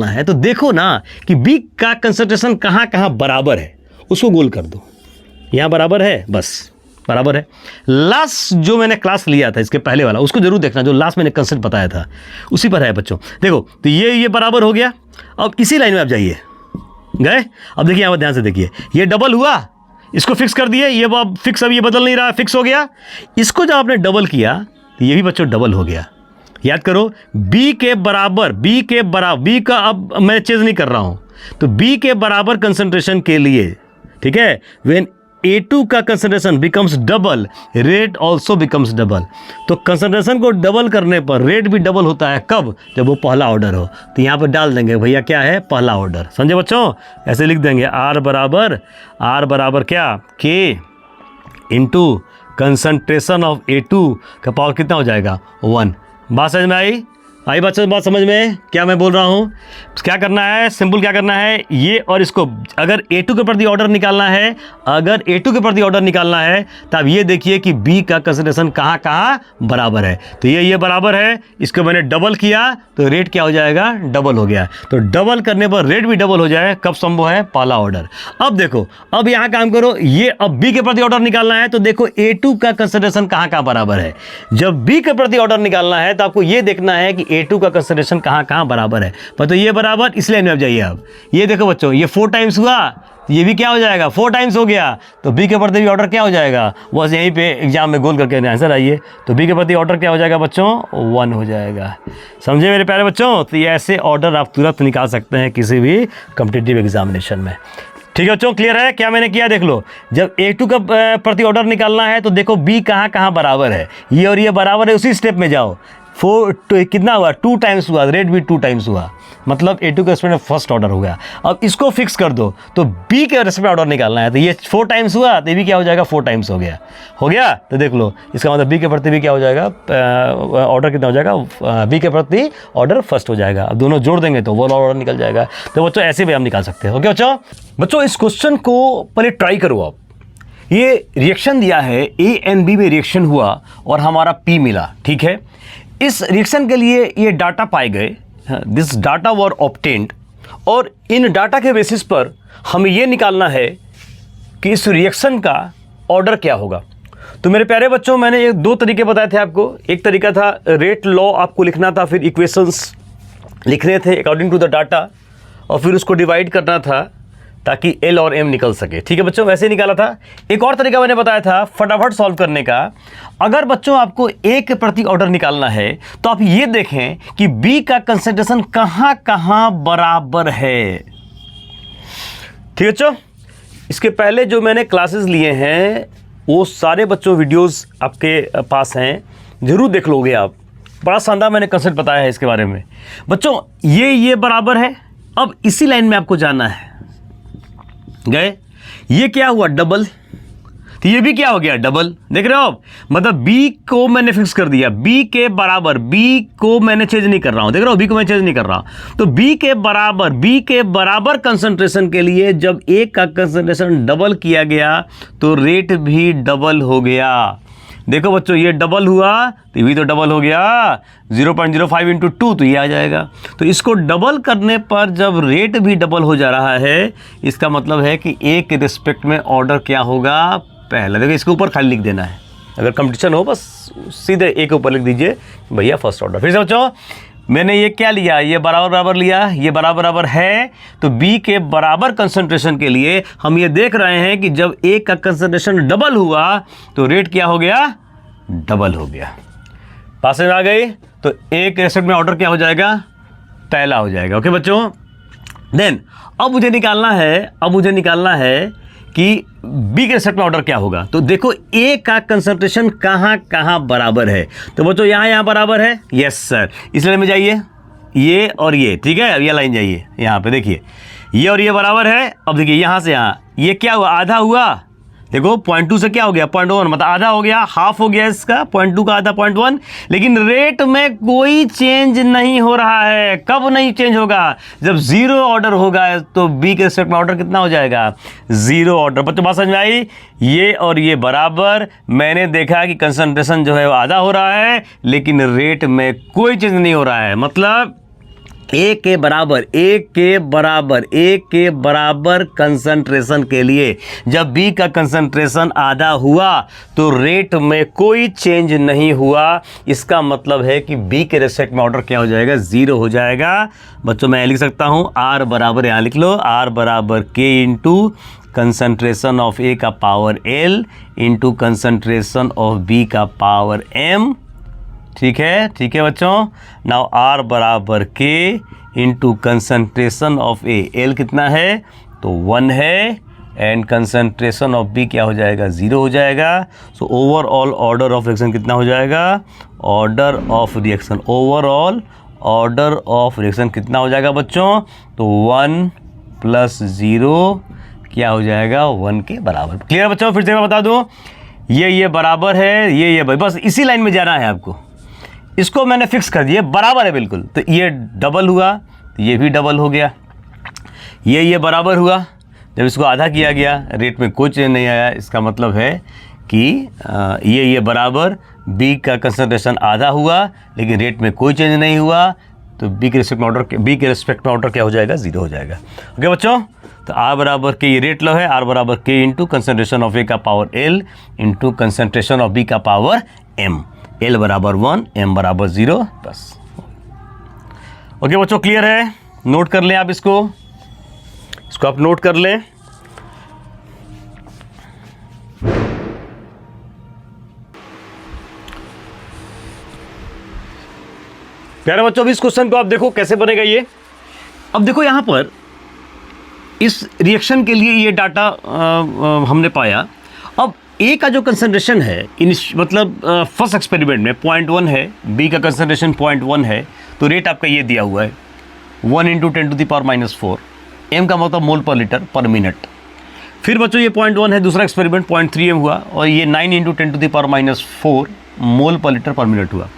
है, तो देखो ना कि B का कंसंट्रेशन कहाँ कहाँ बराबर है, उसको गोल कर दो। यहाँ बराबर है, बस बराबर है। लास्ट जो मैंने क्लास लिया था इसके पहले वाला, उसको जरूर देखना, जो लास्ट मैंने कंसेप्ट बताया था उसी पर है बच्चों। देखो तो ये बराबर हो गया। अब इसी लाइन में आप जाइए, गए। अब देखिए यहाँ ध्यान से देखिए, ये डबल हुआ, इसको फिक्स कर दिए, ये अब फिक्स, अब ये बदल नहीं रहा, फिक्स हो गया। इसको जब आपने डबल किया तो ये भी बच्चों डबल हो गया। याद करो B के बराबर B का अब मैं चेंज नहीं कर रहा हूँ, तो बी के बराबर कंसंट्रेशन के लिए, ठीक है, व्हेन A2 का concentration becomes double, rate also becomes double. तो कंसंट्रेशन को डबल करने पर रेट भी डबल होता है, कब? जब वो पहला ऑर्डर हो। तो यहाँ पर डाल देंगे भैया क्या है, पहला ऑर्डर। समझे बच्चों? ऐसे लिख देंगे R बराबर क्या, K into concentration of A2 का पावर कितना हो जाएगा, 1। बात समझ में आई बच्चों? बात समझ में क्या मैं बोल रहा हूँ? क्या करना है, सिंपल क्या करना है, ये और इसको अगर A2 के प्रति ऑर्डर निकालना है, अगर A2 के प्रति ऑर्डर निकालना है तो आप ये देखिए कि B का कंसंट्रेशन कहाँ कहाँ बराबर है। तो ये बराबर है, इसको मैंने डबल किया तो रेट क्या हो जाएगा, डबल हो गया। तो डबल करने पर रेट भी डबल हो जाए, कब संभव है, पहला ऑर्डर। अब देखो, अब यहाँ काम करो, ये अब B के प्रति ऑर्डर निकालना है तो देखो A2 का कंसंट्रेशन कहाँ कहाँ बराबर है। जब B के प्रति ऑर्डर निकालना है तो आपको ये देखना है कि A2 का कंसंट्रेशन कहाँ कहाँ बराबर है। पर तो ये बराबर, इस लाइन में अब जाइए। अब ये देखो बच्चों, ये 4 टाइम्स हुआ, ये भी क्या हो जाएगा, 4 टाइम्स हो गया। तो बी के प्रति भी ऑर्डर क्या हो जाएगा, बस यहीं पे एग्जाम में गोल करके आंसर आइए। तो बी के प्रति ऑर्डर क्या हो जाएगा बच्चों, 1 हो जाएगा। समझे मेरे प्यारे बच्चों? तो ये ऐसे ऑर्डर आप तुरंत निकाल सकते हैं किसी भी कॉम्पिटिटिव एग्जामिनेशन में। ठीक है बच्चों, क्लियर है? क्या मैंने किया देख लो, जब A2 का प्रति ऑर्डर निकालना है तो देखो B कहाँ कहाँ बराबर है, ये और ये बराबर है, उसी स्टेप में जाओ। 4 कितना हुआ, 2 टाइम्स हुआ, रेट भी 2 टाइम्स हुआ, मतलब A2 के रेस्पेक्ट में फर्स्ट ऑर्डर हो गया। अब इसको फिक्स कर दो, तो B के रेस्पेक्ट में ऑर्डर निकालना है, तो ये 4 टाइम्स हुआ तो ये भी क्या हो जाएगा, 4 टाइम्स हो गया। तो देख लो, इसका मतलब B के प्रति भी क्या हो जाएगा, ऑर्डर कितना हो जाएगा, B के प्रति ऑर्डर फर्स्ट हो जाएगा। अब दोनों जोड़ देंगे तो वो ऑर्डर निकल जाएगा। तो बच्चों ऐसे भी हम निकाल सकते हैं। ओके बच्चों, इस क्वेश्चन को पहले ट्राई करो आप। ये रिएक्शन दिया है, A एंड B में रिएक्शन हुआ और हमारा P मिला, ठीक है। इस रिएक्शन के लिए ये डाटा पाए गए, दिस डाटा वर ऑब्टेन्ड, और इन डाटा के बेसिस पर हमें ये निकालना है कि इस रिएक्शन का ऑर्डर क्या होगा। तो मेरे प्यारे बच्चों, मैंने ये 2 तरीके बताए थे आपको। एक तरीका था रेट लॉ आपको लिखना था, फिर इक्वेशंस लिखने थे अकॉर्डिंग टू द डाटा, और फिर उसको डिवाइड करना था ताकि L और M निकल सके। ठीक है बच्चों, वैसे निकाला था। एक और तरीका मैंने बताया था फटाफट सॉल्व करने का। अगर बच्चों आपको A के प्रति ऑर्डर निकालना है तो आप ये देखें कि B का कंसंट्रेशन कहाँ कहाँ बराबर है। ठीक है बच्चों, इसके पहले जो मैंने क्लासेस लिए हैं वो सारे बच्चों वीडियोस आपके पास हैं, ज़रूर देख लोगे आप। बड़ा शानदार मैंने कंसेप्ट बताया है इसके बारे में। बच्चों ये बराबर है। अब इसी लाइन में आपको जाना है, गए, ये क्या हुआ, डबल, तो ये भी क्या हो गया, डबल। देख रहे हो आप, मतलब B को मैंने फिक्स कर दिया, B के बराबर, B को मैंने चेंज नहीं कर रहा हूं। देख रहे हो, B को मैं चेंज नहीं कर रहा। तो B के बराबर कंसंट्रेशन के लिए जब A का कंसंट्रेशन डबल किया गया तो रेट भी डबल हो गया। देखो बच्चों, ये डबल हुआ तो ये भी तो डबल हो गया, 0.05 इंटू 2 तो ये आ जाएगा। तो इसको डबल करने पर जब रेट भी डबल हो जा रहा है, इसका मतलब है कि A के रिस्पेक्ट में ऑर्डर क्या होगा, पहला। देखो इसके ऊपर खाली लिख देना है, अगर कंपटीशन हो बस सीधे A के ऊपर लिख दीजिए भैया फर्स्ट ऑर्डर। फिर से बच्चों, मैंने ये क्या लिया, ये बराबर लिया, ये बराबर है। तो B के बराबर कंसंट्रेशन के लिए हम ये देख रहे हैं कि जब A का कंसंट्रेशन डबल हुआ तो रेट क्या हो गया, डबल हो गया। पास में आ गई, तो A के रेस्पेक्ट में ऑर्डर क्या हो जाएगा, पहला हो जाएगा। ओके बच्चों, देन अब मुझे निकालना है कि B के रेस्पेक्ट में ऑर्डर क्या होगा। तो देखो A का कंसंट्रेशन कहाँ कहाँ बराबर है। तो बच्चों यहाँ बराबर है, यस सर। इस लाइन में जाइए, ये और ये, ठीक है। अब ये लाइन जाइए, यहाँ पे देखिए ये और ये बराबर है। अब देखिए यहाँ से यहाँ ये क्या हुआ, आधा हुआ। देखो 0.2 से क्या हो गया, 0.1, मतलब आधा हो गया, हाफ हो गया इसका, 0.2 का आधा 0.1। लेकिन रेट में कोई चेंज नहीं हो रहा है। कब नहीं चेंज होगा, जब 0 ऑर्डर होगा। तो B के रिस्पेक्ट में ऑर्डर कितना हो जाएगा, 0 ऑर्डर। बच्चों बात समझ में आई, ये और ये बराबर। मैंने देखा कि कंसंट्रेशन जो है वो आधा हो रहा है, लेकिन रेट में कोई चेंज नहीं हो रहा है। मतलब A के बराबर कंसंट्रेशन के लिए जब B का कंसंट्रेशन आधा हुआ तो रेट में कोई चेंज नहीं हुआ। इसका मतलब है कि B के रेस्पेक्ट में ऑर्डर क्या हो जाएगा, 0 हो जाएगा। बच्चों मैं लिख सकता हूँ R बराबर, यहाँ लिख लो, R बराबर K into concentration of A का power L into concentration of B का पावर M ठीक है बच्चों। नाउ R बराबर K into concentration of A, L कितना है तो 1 है, एंड कंसनट्रेशन ऑफ B क्या हो जाएगा 0 हो जाएगा। So overall order of reaction कितना हो जाएगा, order of reaction, overall order of reaction कितना हो जाएगा बच्चों, तो 1 + 0 क्या हो जाएगा 1 के बराबर। क्लियर बच्चों, फिर से मैं बता दूं, ये बराबर है, ये बस इसी लाइन में जाना है आपको। इसको मैंने फिक्स कर दिया, बराबर है बिल्कुल, तो ये डबल हुआ तो ये भी डबल हो गया, ये बराबर हुआ। जब इसको आधा किया गया रेट में कोई चेंज नहीं आया, इसका मतलब है कि ये बराबर, बी का कंसंट्रेशन आधा हुआ लेकिन रेट में कोई चेंज नहीं हुआ, तो बी के रिस्पेक्ट में ऑर्डर क्या हो जाएगा 0 हो जाएगा। ओके बच्चों, तो R बराबर के ये रेट लो है, R बराबर K into concentration of A का power L into concentration of B का पावर M, L बराबर 1, M बराबर 0 बस। ओके बच्चों, क्लियर है, नोट कर लें आप इसको आप नोट कर लें। प्यारे बच्चों, अभी इस क्वेश्चन को आप देखो कैसे बनेगा ये। अब देखो यहां पर इस रिएक्शन के लिए ये डाटा हमने पाया। अब ए का जो कंसंट्रेशन है मतलब फर्स्ट एक्सपेरिमेंट में 0.1 है, बी का कंसंट्रेशन 0.1 है, तो रेट आपका ये दिया हुआ है 1 × 10⁻⁴, एम का मतलब मोल पर लीटर पर मिनट। फिर बच्चों ये 0.1 है, दूसरा एक्सपेरिमेंट 0.3 एम हुआ, और ये 9 × 10⁻⁴ मोल पर लीटर पर मिनट हुआ।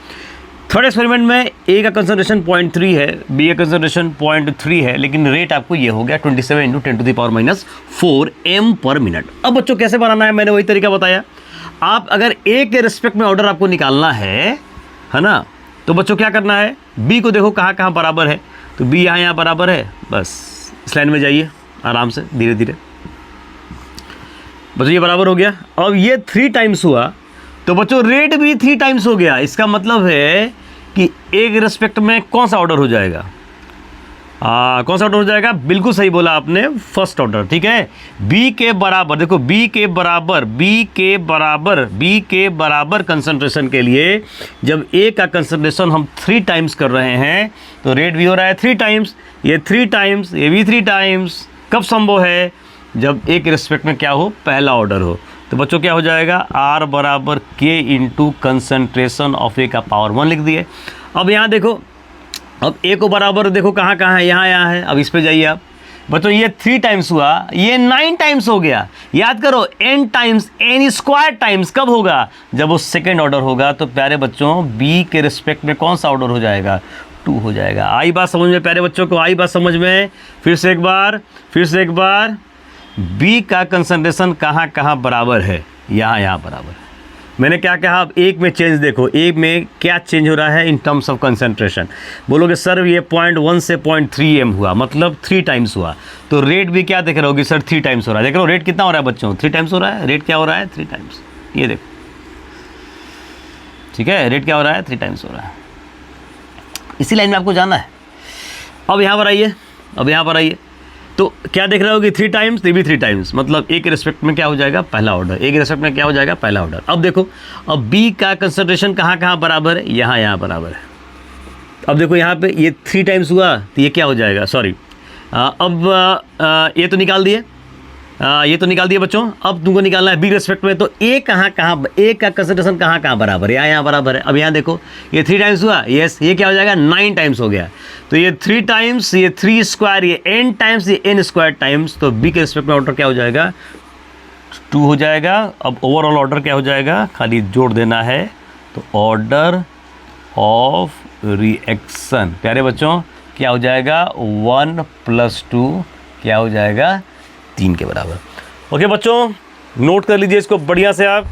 थर्ड एक्सपेरिमेंट में ए का कंसंट्रेशन 0.3 है, बी का कंसंट्रेशन 0.3 है, लेकिन रेट आपको ये हो गया 27 × 10⁻⁴ एम पर मिनट। अब बच्चों कैसे बनाना है, मैंने वही तरीका बताया। आप अगर ए के रिस्पेक्ट में ऑर्डर आपको निकालना है ना, तो बच्चों क्या करना है, बी को देखो कहाँ कहाँ बराबर है, तो बी यहाँ बराबर है, बस इस लाइन में जाइए आराम से धीरे धीरे। बच्चों ये बराबर हो गया। अब ये 3 टाइम्स हुआ, तो बच्चों रेट भी 3 टाइम्स हो गया। इसका मतलब है कि ए के रिस्पेक्ट में कौन सा ऑर्डर हो जाएगा, कौन सा ऑर्डर हो जाएगा, बिल्कुल सही बोला आपने, फर्स्ट ऑर्डर। ठीक है, बी के बराबर, देखो बी के बराबर कंसंट्रेशन के लिए जब ए का कंसंट्रेशन हम 3 टाइम्स कर रहे हैं, तो रेट भी हो रहा है 3 टाइम्स, ये 3 टाइम्स, ये भी 3 टाइम्स। कब संभव है, जब ए के रिस्पेक्ट में क्या हो, पहला ऑर्डर हो। तो बच्चों क्या हो जाएगा, R बराबर K इंटू कंसनट्रेशन ऑफ ए का पावर 1 लिख दिए। अब यहाँ देखो, अब ए को बराबर देखो कहाँ कहाँ है, यहाँ है। अब इस पे जाइए आप बच्चों, ये 3 टाइम्स हुआ, ये 9 टाइम्स हो गया। याद करो n times, n square times कब होगा, जब वो सेकेंड ऑर्डर होगा। तो प्यारे बच्चों B के रिस्पेक्ट में कौन सा ऑर्डर हो जाएगा, 2 हो जाएगा। आई बात समझ में प्यारे बच्चों को, आई बात समझ में। फिर से एक बार बी का कंसंट्रेशन कहाँ कहाँ बराबर है, यहाँ बराबर है। मैंने क्या कहा, अब एक में चेंज देखो, एक में क्या चेंज हो रहा है इन टर्म्स ऑफ कंसंट्रेशन। बोलोगे सर ये 0.1 से 0.3 एम हुआ, मतलब 3 टाइम्स हुआ, तो रेट भी क्या देख रहे होगे सर 3 टाइम्स हो रहा है। देख रहे हो रेट कितना हो रहा है बच्चों, 3 टाइम्स हो रहा है। रेट क्या हो रहा है, 3 टाइम्स, ये देखो, ठीक है, रेट क्या हो रहा है, 3 टाइम्स हो रहा है। इसी लाइन में आपको जाना है। अब यहाँ पर आइए, तो क्या देख रहे हो कि 3 टाइम्स, ये भी 3 टाइम्स, मतलब ए के रिस्पेक्ट में क्या हो जाएगा, पहला ऑर्डर। ए के रिस्पेक्ट में क्या हो जाएगा, पहला ऑर्डर। अब देखो, अब बी का कंसंट्रेशन कहाँ कहाँ बराबर है, यहाँ बराबर है। अब देखो यहाँ पे ये 3 टाइम्स हुआ, तो ये क्या हो जाएगा, सॉरी, अब ये तो निकाल दिए, बच्चों। अब तुमको निकालना है बी रिस्पेक्ट में, तो ए कहाँ ए का कंसंट्रेशन कहाँ बराबर है, यहाँ बराबर है। अब यहाँ देखो, ये 3 टाइम्स हुआ, यस, ये क्या हो जाएगा, 9 टाइम्स हो गया। तो ये 3 टाइम्स, ये 3 स्क्वायर, ये n टाइम्स, ये n स्क्वायर टाइम्स, तो बी के रिस्पेक्ट में ऑर्डर क्या हो जाएगा, 2 हो जाएगा। अब ओवरऑल ऑर्डर क्या हो जाएगा, खाली जोड़ देना है, तो ऑर्डर ऑफ रिएक्शन प्यारे बच्चों क्या हो जाएगा, 1 + 2 क्या हो जाएगा, 3 के बराबर। ओके बच्चों, नोट कर लीजिए इसको बढ़िया से आप।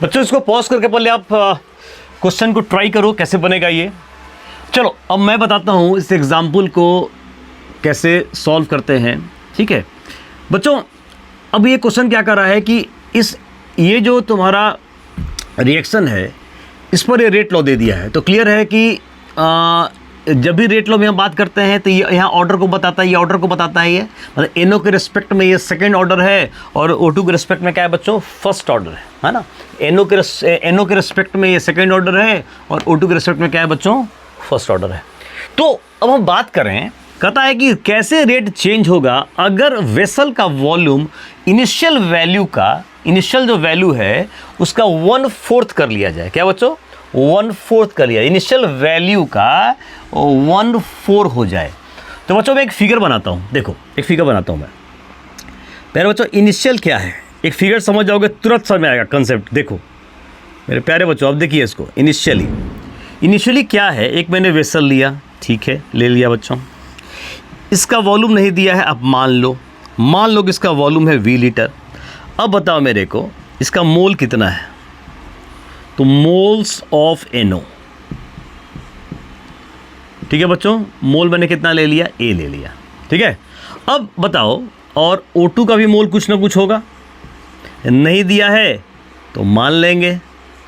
बच्चों इसको पॉज करके पहले आप क्वेश्चन को ट्राई करो कैसे बनेगा ये। चलो अब मैं बताता हूँ इस एग्जाम्पल को कैसे सॉल्व करते हैं। ठीक है बच्चों, अब ये क्वेश्चन क्या कर रहा है कि ये जो तुम्हारा रिएक्शन है इस पर ये रेट लॉ दे दिया है। तो क्लियर है कि जब भी रेट लॉ में हम बात करते हैं तो ये यहाँ ऑर्डर को बताता है, ये ऑर्डर को बताता है, ये मतलब एनओ के रिस्पेक्ट में ये सेकंड ऑर्डर है और O2 के रिस्पेक्ट में क्या है बच्चों, फर्स्ट ऑर्डर है ना। एनओ के रिस्पेक्ट में ये सेकंड ऑर्डर है और O2 के रिस्पेक्ट में क्या है बच्चों, फर्स्ट ऑर्डर है। तो अब हम बात करें, कहता है कि कैसे रेट चेंज होगा अगर वेसल का वॉल्यूम इनिशियल वैल्यू का, इनिशियल जो वैल्यू है उसका 1/4 कर लिया जाए। क्या बच्चों, 1/4 कर लिया, इनिशियल वैल्यू का 1/4 हो जाए। तो बच्चों मैं एक फिगर बनाता हूँ, देखो एक फिगर बनाता हूँ मैं। पहले बच्चों इनिशियल क्या है, एक फिगर समझ जाओगे तुरंत समझ में आएगा कंसेप्ट। देखो मेरे प्यारे बच्चों, अब देखिए इसको, इनिशियली क्या है, एक मैंने वेसल लिया, ठीक है, ले लिया बच्चों, इसका वॉल्यूम नहीं दिया है, अब मान लो कि इसका वॉल्यूम है V लीटर। अब बताओ मेरे को इसका मोल कितना है, तो मोल्स ऑफ NO, ठीक है बच्चों, मोल मैंने कितना ले लिया, A ले लिया, ठीक है। अब बताओ, और O2 का भी मोल कुछ ना कुछ होगा, नहीं दिया है तो मान लेंगे,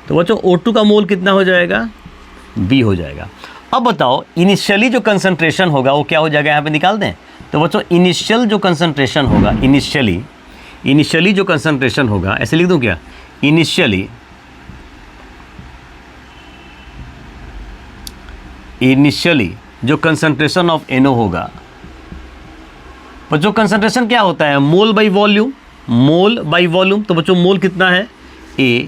तो बच्चों O2 का मोल कितना हो जाएगा, B हो जाएगा। अब बताओ इनिशियली जो कंसंट्रेशन होगा वो क्या हो जाएगा, यहाँ पे निकाल दें। तो बच्चों इनिशियल जो कंसंट्रेशन होगा, इनिशियली जो कंसंट्रेशन होगा, ऐसे लिख दूं क्या, इनिशियली जो कंसंट्रेशन ऑफ NO होगा, बच्चों कंसंट्रेशन क्या होता है, मोल बाई वॉल्यूम, तो बच्चों मोल कितना है A,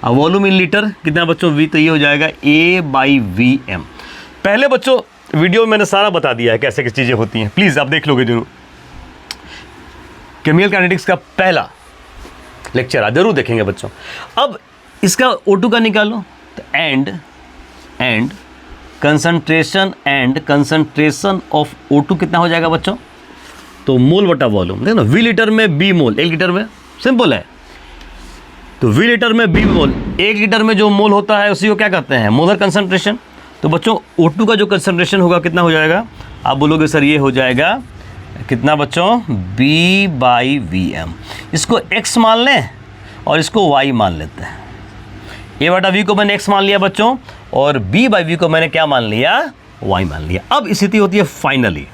और वॉल्यूम इन लीटर कितना बच्चों V, तो ये हो जाएगा A/VM। पहले बच्चों वीडियो में मैंने सारा बता दिया है कैसे कैसे चीज़ें होती हैं, प्लीज़ आप देख लोगे जरूर। केमिकल काइनेटिक्स का पहला लेक्चर आप जरूर देखेंगे बच्चों। अब इसका O2 का निकालो, तो एंड कंसंट्रेशन ऑफ O2 कितना हो जाएगा बच्चों, तो मोल बटा वॉल्यूम, देखो ना, V लीटर में B मोल, 1 लीटर में, सिंपल है। तो V लीटर में B मोल, 1 लीटर में जो मोल होता है उसी को क्या कहते हैं, मोलर कंसंट्रेशन। तो बच्चों O2 का जो कंसंट्रेशन होगा कितना हो जाएगा, आप बोलोगे सर ये हो जाएगा कितना बच्चों, B/VM। इसको X मान लें और इसको Y मान लेते हैं। A/V को मैंने X मान लिया बच्चों, और B/V को मैंने क्या मान लिया, Y मान लिया। अब स्थिति होती है फाइनली।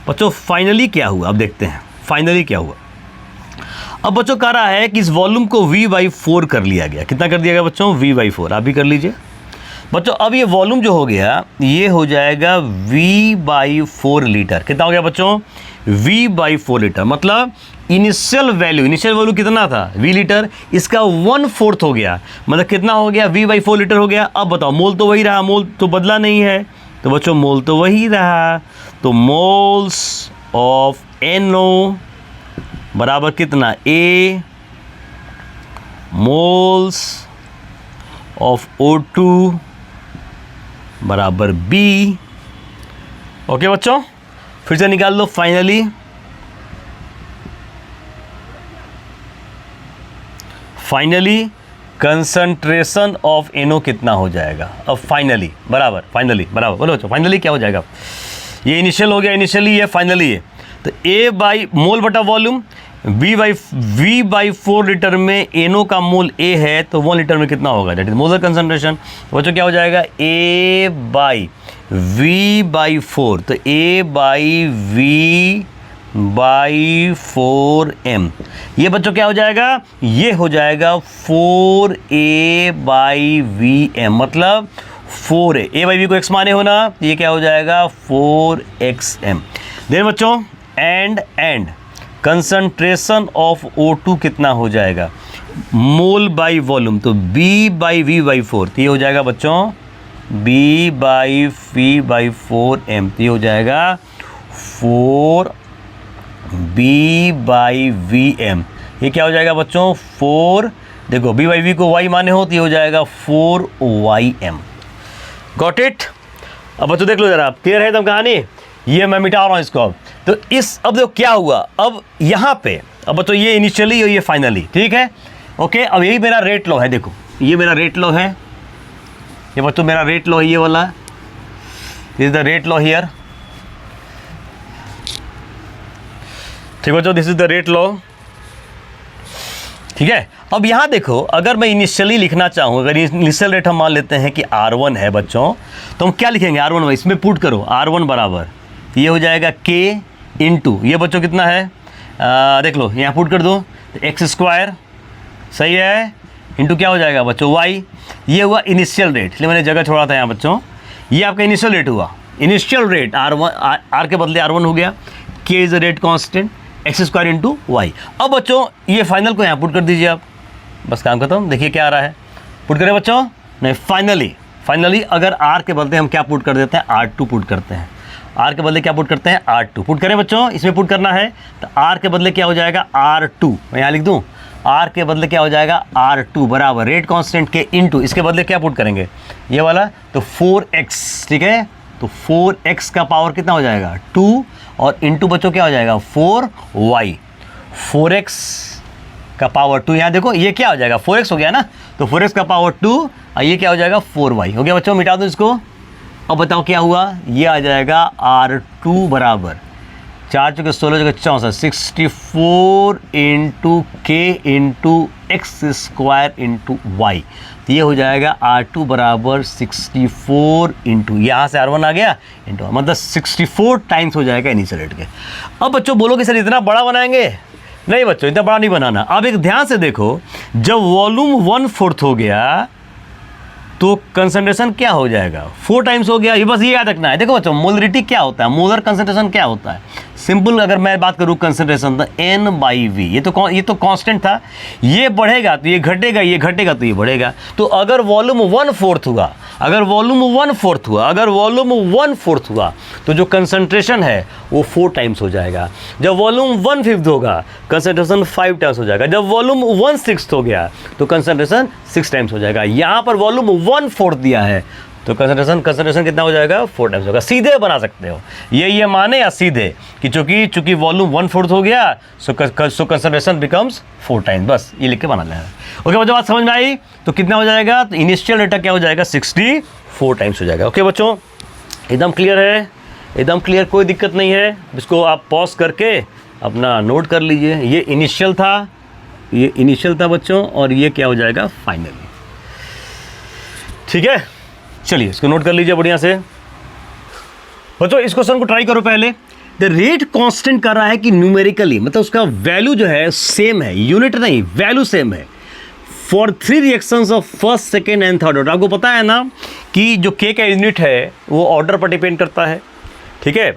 बच्चों फाइनली क्या हुआ, अब देखते हैं फाइनली क्या हुआ। अब बच्चों कह रहा है कि इस वॉल्यूम को V/4 कर लिया गया। कितना कर दिया गया बच्चों, V/4, आप भी कर लीजिए बच्चों। अब ये वॉल्यूम जो हो गया ये हो जाएगा V/4 लीटर। कितना हो गया बच्चों, V/4 लीटर, मतलब इनिशियल वैल्यू कितना था, V लीटर, इसका 1/4 हो गया, मतलब कितना हो गया, V/4 लीटर हो गया। अब बताओ मोल तो वही रहा, मोल तो बदला नहीं है, तो बच्चों मोल तो वही रहा। तो मोल्स ऑफ NO बराबर कितना, A, मोल्स ऑफ O2 बराबर B। ओके बच्चों, फिर से निकाल लो फाइनली कंसंट्रेशन ऑफ NO कितना हो जाएगा। अब फाइनली बराबर बोलो बच्चों, फाइनली क्या हो जाएगा, ये इनिशियल हो गया, इनिशियली ये फाइनली है। तो A बाई मोल बटा वॉल्यूम, V/4 लीटर में NO का मोल A है, तो 1 लीटर में कितना होगा, दैट इज मोलर कंसंट्रेशन। बच्चों क्या हो जाएगा, A/V/4, तो A/V/4M। ये बच्चों क्या हो जाएगा, ये हो जाएगा 4A/VM, मतलब 4A, A/V को X माने हो ना, ये क्या हो जाएगा 4XM। देन बच्चों एंड कंसंट्रेशन ऑफ O2 कितना हो जाएगा, मोल बाई वॉल्यूम, तो B/V/4, तो ये हो जाएगा बच्चों B/V/4M, तो ये हो जाएगा 4B/VM। ये क्या हो जाएगा बच्चों 4, देखो B/V को Y माने हो तो ये हो जाएगा 4YM। Got it. अब बच्चों देख लो जरा, क्लियर है एकदम कहानी, ये मैं मिटा रहा हूँ इसको। अब तो अब देखो क्या हुआ, अब यहाँ पे अब बच्चों ये इनिशियली और ये फाइनली, ठीक है, ओके। अब यही मेरा रेट लॉ है, देखो ये मेरा रेट लॉ है, ये बच्चों मेरा रेट लॉ है, ये वाला, this is the rate law here, ठीक बच्चों, this is the rate law. ठीक है। अब यहाँ देखो, अगर मैं इनिशियली लिखना चाहूँ, अगर इनिशियल रेट हम मान लेते हैं कि R1 है बच्चों, तो हम क्या लिखेंगे R1, इसमें पुट करो R1 बराबर, ये हो जाएगा K इंटू, ये बच्चों कितना है, देख लो यहाँ पुट कर दो, एक्स स्क्वायर, सही है, इंटू क्या हो जाएगा बच्चों y, ये हुआ इनिशियल रेट, इसलिए मैंने जगह छोड़ा था यहाँ बच्चों, ये आपका इनिशियल रेट हुआ, इनिशियल रेट R1 के बदले R1 हो गया, K is a rate constant, x square into y. अब बच्चों ये फाइनल को यहाँ पुट कर दीजिए आप, बस काम खत्म। देखिए क्या आ रहा है, पुट करें बच्चों, नहीं फाइनली अगर R के बदले हम क्या पुट कर देते हैं, R2 पुट करते हैं, R के बदले क्या पुट करते हैं, R2 पुट करें बच्चों, इसमें पुट करना है तो R के बदले क्या हो जाएगा R2, मैं यहाँ लिख दूँ, R के बदले क्या हो जाएगा R2 बराबर रेट कांस्टेंट के इंटू, इसके बदले क्या पुट करेंगे, ये वाला, तो 4x, ठीक है, तो 4x का पावर कितना हो जाएगा 2, और इंटू बच्चों क्या हो जाएगा 4y, 4x का पावर 2, यहाँ देखो ये क्या हो जाएगा 4x हो गया ना, तो 4x का पावर 2 और ये क्या हो जाएगा 4y हो गया बच्चों, मिटा दो इसको। अब बताओ क्या हुआ, ये आ जाएगा R2 बराबर 4 चौके 16 चौके 64, 64 into K into x square into y, तो ये हो जाएगा R2 बराबर 64 इंटू, यहाँ से R1 आ गया इंटू, मतलब 64 टाइम्स हो जाएगा इनिशियल रेट के। अब बच्चों बोलोगे सर इतना बड़ा बनाएंगे, नहीं बच्चों इतना बड़ा नहीं बनाना। अब एक ध्यान से देखो, जब वॉल्यूम 1/4 हो गया तो कंसंट्रेशन क्या हो जाएगा 4 टाइम्स हो गया, ये बस ये याद रखना है। देखो बच्चों मोलरिटी क्या होता है, मोलर कंसंट्रेशन क्या होता है, सिंपल अगर मैं बात करूँ कंसंट्रेशन तो N/V, ये तो कांस्टेंट था, ये बढ़ेगा तो ये घटेगा, ये घटेगा तो ये बढ़ेगा। तो अगर वॉल्यूम 1/4 हुआ, अगर वॉल्यूम 1/4 हुआ तो जो कंसंट्रेशन है वो 4 टाइम्स हो जाएगा। जब वॉल्यूम 1/5 होगा कंसंट्रेशन 5 टाइम्स हो जाएगा। जब वॉल्यूम 1/6 हो गया तो कंसंट्रेशन 6 टाइम्स हो जाएगा। यहाँ पर वॉल्यूम 1/4 दिया है तो कंसंट्रेशन कितना हो जाएगा 4 टाइम्स होगा। सीधे बना सकते हो, ये माने या सीधे कि चूंकि वॉल्यूम 1/4 हो गया सो कंसंट्रेशन बिकम्स 4 टाइम्स, बस ये लिख के बना लेना। ओके बच्चों, बात समझ में आई? तो कितना हो जाएगा, तो इनिशियल रेट क्या हो जाएगा 64 टाइम्स हो जाएगा। ओके बच्चों, एकदम क्लियर है, एकदम क्लियर, कोई दिक्कत नहीं है। इसको आप पॉज करके अपना नोट कर लीजिए। ये इनिशियल था बच्चों, और ये क्या हो जाएगा फाइनली। ठीक है, चलिए इसको नोट कर लीजिए बढ़िया से बच्चों। इस क्वेश्चन को ट्राई करो पहले। द रेट कांस्टेंट कर रहा है कि न्यूमेरिकली, मतलब उसका वैल्यू जो है सेम है, यूनिट नहीं, वैल्यू सेम है for 3 reactions of first, second and third order. आपको पता है ना कि जो के का यूनिट है वो ऑर्डर पर डिपेंड करता है, ठीक है।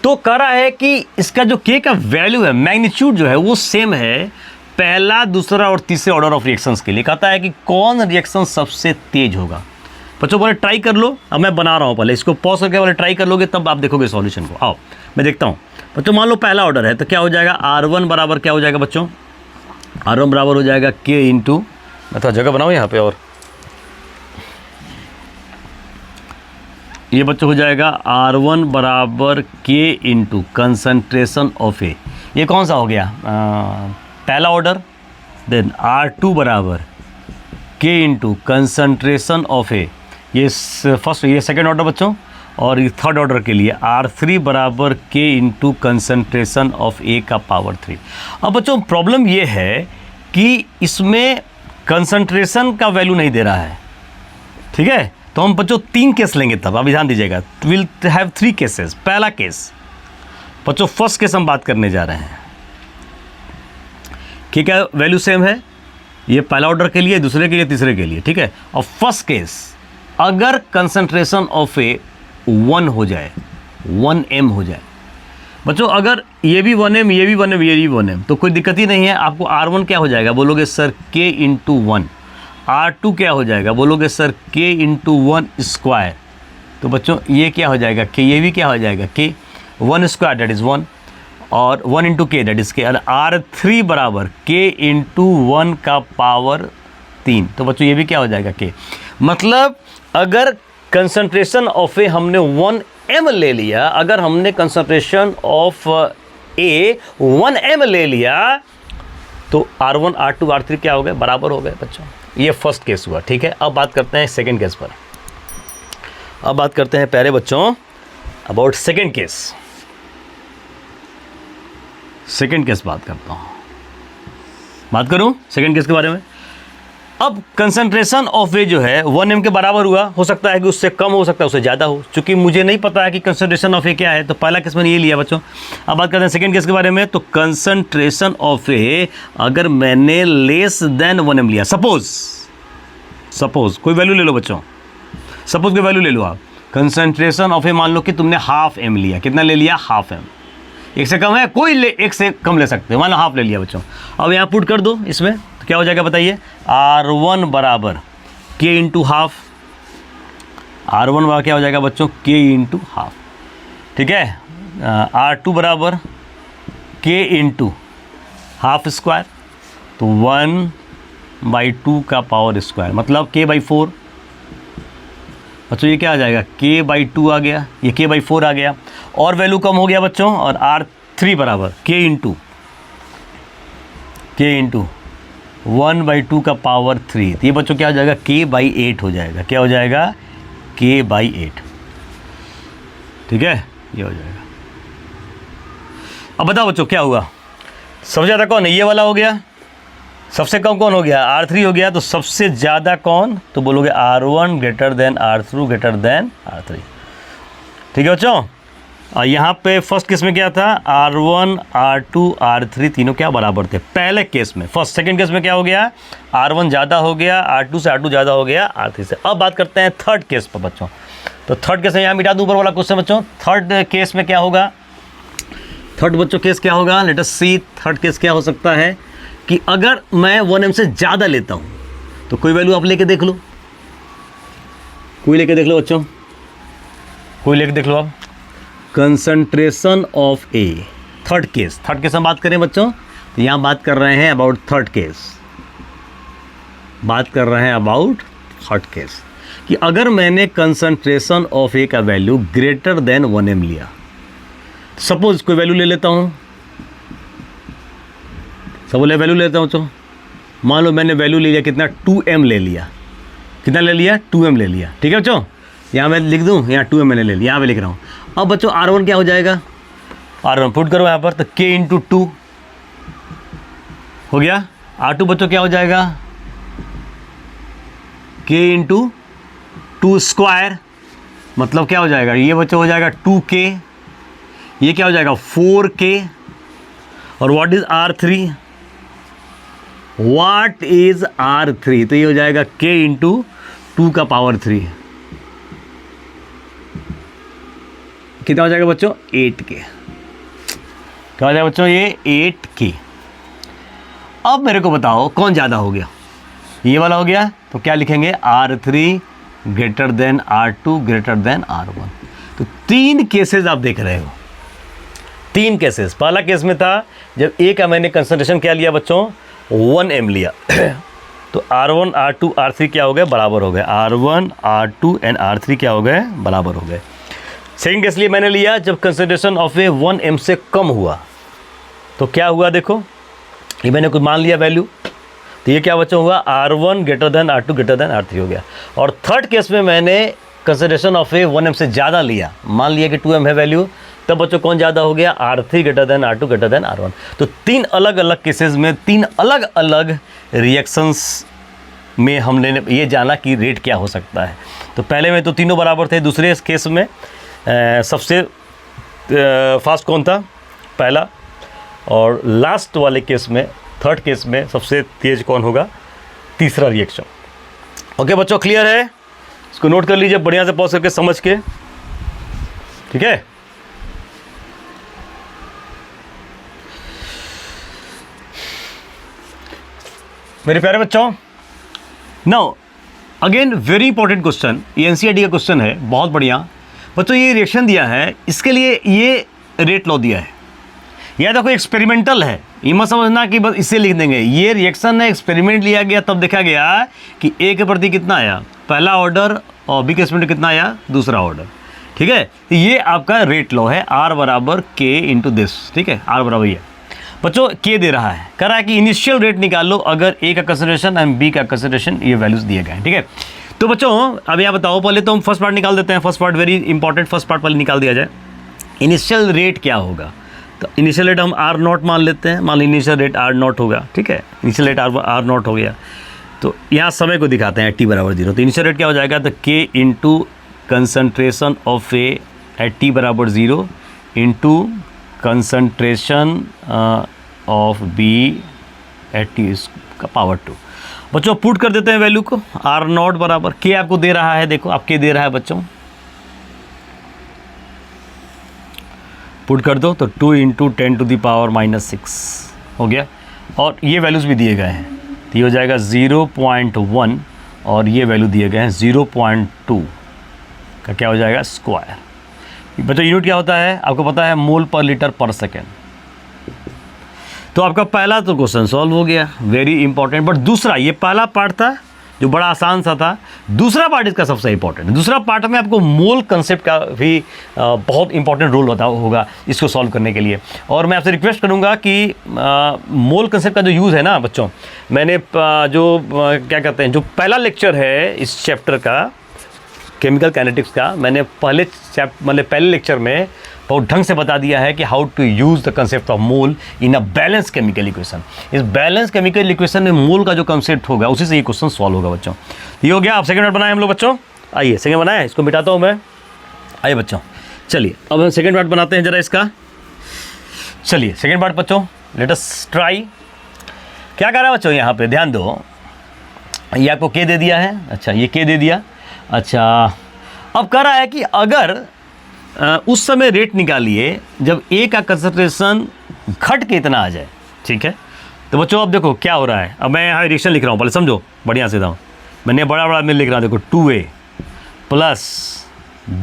तो कह रहा है कि इसका जो के का वैल्यू है, मैग्नीट्यूड जो है वो सेम है पहला, दूसरा और तीसरे ऑर्डर ऑफ रिएक्शंस के लिए। कहता है कि कौन रिएक्शन सबसे तेज होगा। बच्चों पहले ट्राई कर लो, अब मैं बना रहा हूँ, पहले इसको पॉज करके पहले ट्राई कर लोगे तब आप देखोगे सॉल्यूशन को। आओ मैं देखता हूँ बच्चों। मान लो पहला ऑर्डर है तो क्या हो जाएगा, R1 बराबर क्या हो जाएगा बच्चों, R1 बराबर हो जाएगा K इंटू, मैं थोड़ा जगह बनाऊँ यहाँ पे, और ये बच्चों हो जाएगा R1 बराबर K इंटू कंसंट्रेशन ऑफ ए, ये कौन सा हो गया पहला ऑर्डर। देन R2 बराबर K इंटू कंसंट्रेशन ऑफ ए, ये फर्स्ट, ये सेकेंड ऑर्डर बच्चों। और ये थर्ड ऑर्डर के लिए R3 बराबर K इंटू कंसंट्रेशन ऑफ ए का पावर 3। अब बच्चों प्रॉब्लम ये है कि इसमें कंसंट्रेशन का वैल्यू नहीं दे रहा है, ठीक है। तो हम बच्चों 3 केस लेंगे, तब अभी ध्यान दीजिएगा, विल हैव 3 केसेस। पहला केस बच्चों, फर्स्ट केस हम बात करने जा रहे हैं, ठीक है, वैल्यू सेम है, ये पहला ऑर्डर के लिए, दूसरे के लिए, तीसरे के लिए, ठीक है। और फर्स्ट केस अगर कंसंट्रेशन ऑफ ए 1 हो जाए, 1 m हो जाए बच्चों, अगर ये भी 1 m, ये भी 1 m, ये भी 1 m, तो कोई दिक्कत ही नहीं है। आपको R1 क्या हो जाएगा, बोलोगे सर K इंटू 1। R2 क्या हो जाएगा, बोलोगे सर K इंटू 1 स्क्वायर। तो बच्चों ये क्या हो जाएगा K, ये भी क्या हो जाएगा K, 1 स्क्वायर दैट इज़ 1, और 1 into K that is K। और R3 बराबर K इंटू 1 का पावर 3। तो बच्चों ये भी क्या हो जाएगा K। मतलब अगर कंसंट्रेशन ऑफ ए हमने 1 m ले लिया, अगर हमने कंसंट्रेशन ऑफ ए 1 m ले लिया तो R1, R2, R3 क्या हो गए, बराबर हो गए बच्चों। ये फर्स्ट केस हुआ, ठीक है। अब बात करते हैं सेकंड केस पर। अब बात करते हैं पहले बच्चों about second case. Second case बात करता हूँ। बात करूं सेकंड केस के बारे में। अब कंसंट्रेशन ऑफ ए जो है 1m के बराबर हुआ, हो सकता है कि उससे कम हो सकता है उससे ज़्यादा हो, चूंकि मुझे नहीं पता है कि कंसंट्रेशन ऑफ ए क्या है, तो पहला केस मैंने ये लिया बच्चों। अब बात करते हैं सेकंड केस के बारे में। तो कंसंट्रेशन ऑफ ए अगर मैंने लेस देन 1m लिया, सपोज कोई वैल्यू ले लो बच्चों, सपोज कोई वैल्यू ले लो आप। कंसंट्रेशन ऑफ ए मान लो कि तुमने हाफ m लिया, कितना ले लिया, हाफ m। एक से कम है कोई एक से कम ले सकते हो, मान लो हाफ ले लिया बच्चों। अब यहाँ पुट कर दो इसमें, तो क्या हो जाएगा बताइए, R1 बराबर K इंटू हाफ, R1 बराबर क्या हो जाएगा बच्चों, K इंटू हाफ, ठीक है। R2 बराबर K इंटू हाफ स्क्वायर, तो 1/2 का पावर स्क्वायर, मतलब K/4 बच्चों। ये क्या आ जाएगा, K/2 आ गया, ये K/4 आ गया, और वैल्यू कम हो गया बच्चों। और R3 बराबर K इंटू 1/2 का पावर 3, तो ये बच्चों क्या हो जाएगा, K/8 हो जाएगा। क्या हो जाएगा, K/8, ठीक है, ये हो जाएगा। अब बताओ बच्चों क्या हुआ, सबसे ज़्यादा कौन है, ये वाला हो गया, सबसे कम कौन हो गया, R3 हो गया, तो सबसे ज़्यादा कौन, तो बोलोगे R1 greater than R2 greater than R3, ठीक है बच्चों। यहाँ पे फर्स्ट केस में क्या था, R1 R2 R3 तीनों क्या बराबर थे पहले केस में। फर्स्ट सेकंड केस में क्या हो गया, R1 ज़्यादा हो गया, R2 से R2 ज़्यादा हो गया R3 से। अब बात करते हैं थर्ड केस पर बच्चों। तो थर्ड केस में यहाँ मिटा दूँ ऊपर वाला क्वेश्चन बच्चों। थर्ड केस में क्या होगा, थर्ड बच्चों केस क्या होगा, लेट अस सी। थर्ड केस क्या हो सकता है कि अगर मैं 1m से ज़्यादा लेता हूँ, तो कोई वैल्यू आप लेके देख लो, कोई लेके देख लो बच्चों, कोई लेके देख लो आप। Concentration of A, third case हम बात करें बच्चों, तो यहाँ बात कर रहे हैं अबाउट थर्ड केस, बात कर रहे हैं अबाउट थर्ड केस कि अगर मैंने कंसंट्रेशन ऑफ ए का वैल्यू ग्रेटर देन 1m लिया, सपोज कोई वैल्यू ले लेता हूँ, सपोज वैल्यू लेता हूँ, तो मान लो मैंने वैल्यू ले लिया कितना, 2m ले लिया, कितना ले लिया, 2m ले लिया, ठीक है बच्चों। यहाँ मैं लिख दूँ, यहाँ 2m मैंने ले लिया, यहाँ पे लिख रहा हूँ। अब बच्चों R1 क्या हो जाएगा, R1 पुट करो यहाँ पर, तो K इंटू 2 हो गया। R2 बच्चों क्या हो जाएगा, K इंटू 2 स्क्वायर, मतलब क्या हो जाएगा, ये बच्चों हो जाएगा 2K, ये क्या हो जाएगा 4K, और what is R3, what is R3, तो ये हो जाएगा K इंटू 2 का पावर 3, कितना हो जाएगा बच्चों, 8K। क्या हो जाएगा बच्चों, ये 8K। अब मेरे को बताओ कौन ज़्यादा हो गया, ये वाला हो गया, तो क्या लिखेंगे, R3 greater than R2 greater than R1। तो तीन केसेस आप देख रहे हो, तीन केसेस। पहला केस में था जब ए का मैंने कंसंट्रेशन क्या लिया बच्चों, 1m लिया, तो R1 R2 R3 क्या हो गए, बराबर हो गए, R1 R2 एंड R3 क्या हो गए, बराबर हो गए। सेकंड केस लिए मैंने लिया जब कंसंट्रेशन ऑफ ए 1m से कम हुआ, तो क्या हुआ देखो, ये मैंने कुछ मान लिया वैल्यू, तो ये क्या बच्चों हुआ, R1 greater than R2 greater than R3 हो गया। और थर्ड केस में मैंने कंसंट्रेशन ऑफ ए 1m से ज़्यादा लिया, मान लिया कि 2m है वैल्यू, तब बच्चों कौन ज़्यादा हो गया, R3 greater than R2 greater than R1। तो तीन अलग अलग केसेस में तीन अलग अलग रिएक्शंस में हमने ये जाना कि रेट क्या हो सकता है। तो पहले में तो तीनों बराबर थे, दूसरे केस में सबसे फास्ट कौन था, पहला, और लास्ट वाले केस में थर्ड केस में सबसे तेज कौन होगा, तीसरा रिएक्शन। ओके बच्चों, क्लियर है, इसको नोट कर लीजिए बढ़िया से पॉज करके समझ के, ठीक है। मेरे प्यारे बच्चों, now again very important question, ये एनसीईआरटी का क्वेश्चन है, बहुत बढ़िया बच्चों। ये रिएक्शन दिया है, इसके लिए ये रेट लॉ दिया है, यह तो कोई एक्सपेरिमेंटल है, ये मत समझना कि बस इससे लिख देंगे। ये रिएक्शन है, एक्सपेरिमेंट लिया गया, तब देखा गया कि ए के प्रति कितना आया पहला ऑर्डर, और बी के एक्सपेरिमेंट कितना आया दूसरा ऑर्डर, ठीक है। तो ये आपका रेट लॉ है, R बराबर K इंटू दिस, ठीक है, R बराबर ये बच्चों K दे रहा है, कह रहा है कि इनिशियल रेट निकाल लो अगर ए का कंसिडरेशन एंड बी का कंसिडरेशन, ये वैल्यूज दिए गए हैं, ठीक है। तो बच्चों अब यहाँ बताओ, पहले तो हम फर्स्ट पार्ट निकाल देते हैं, first part very important, first part पहले निकाल दिया जाए। इनिशियल रेट क्या होगा, तो इनिशियल रेट हम आर नॉट मान लेते हैं, मान लो इनिशियल रेट आर नॉट होगा, ठीक है, इनिशियल रेट आर नॉट हो गया। तो यहाँ समय को दिखाते हैं t बराबर 0, तो इनिशियल रेट क्या हो जाएगा, तो k into concentration of A at t बराबर 0 into concentration of b at t का पावर 2। बच्चों पुट कर देते हैं वैल्यू को, आर नॉट बराबर k आपको दे रहा है, देखो आप k दे रहा है बच्चों, पुट कर दो तो 2 इंटू 10 टू द पावर -6 हो गया, और ये वैल्यूज़ भी दिए गए हैं, तो ये हो जाएगा 0.1 और ये वैल्यू दिए गए हैं 0.2 का क्या हो जाएगा स्क्वायर। बच्चों यूनिट क्या होता है आपको पता है, मोल पर लीटर पर सेकेंड। तो आपका पहला तो क्वेश्चन सॉल्व हो गया, वेरी इंपॉर्टेंट। बट दूसरा, ये पहला पार्ट था जो बड़ा आसान सा था, दूसरा पार्ट इसका सबसे इंपॉर्टेंट है। दूसरा पार्ट में आपको मोल कंसेप्ट का भी बहुत इंपॉर्टेंट रोल होगा इसको सॉल्व करने के लिए। और मैं आपसे रिक्वेस्ट करूंगा कि मोल कंसेप्ट का जो यूज़ है ना बच्चों, मैंने क्या कहते हैं, जो पहला लेक्चर है इस चैप्टर का केमिकल काइनेटिक्स का, मैंने पहले लेक्चर में बहुत ढंग से बता दिया है कि how to use the concept of mole in a balance chemical equation. इस बैलेंस केमिकल इक्वेशन में मोल का जो कंसेप्ट होगा उसी से ये क्वेश्चन सॉल्व होगा बच्चों। ये हो गया। अब सेकंड पार्ट बनाए हम लोग बच्चों, आइए सेकंड बनाए, इसको मिटाता हूँ मैं, आइए बच्चों चलिए अब हम सेकंड पार्ट बनाते हैं जरा इसका। चलिए सेकंड पार्ट बच्चों, लेट अस ट्राई। क्या कर रहा है बच्चों, यहाँ पे ध्यान दो, ये आपको के दे दिया है, अच्छा ये के दे दिया, अच्छा अब कह रहा है कि अगर उस समय रेट निकालिए जब ए का कंसंट्रेशन घट के इतना आ जाए, ठीक है। तो बच्चों अब देखो क्या हो रहा है, अब मैं यहाँ रिएक्शन लिख रहा हूँ, पहले समझो बढ़िया से था, मैंने बड़ा में लिख रहा हूँ, देखो 2A प्लस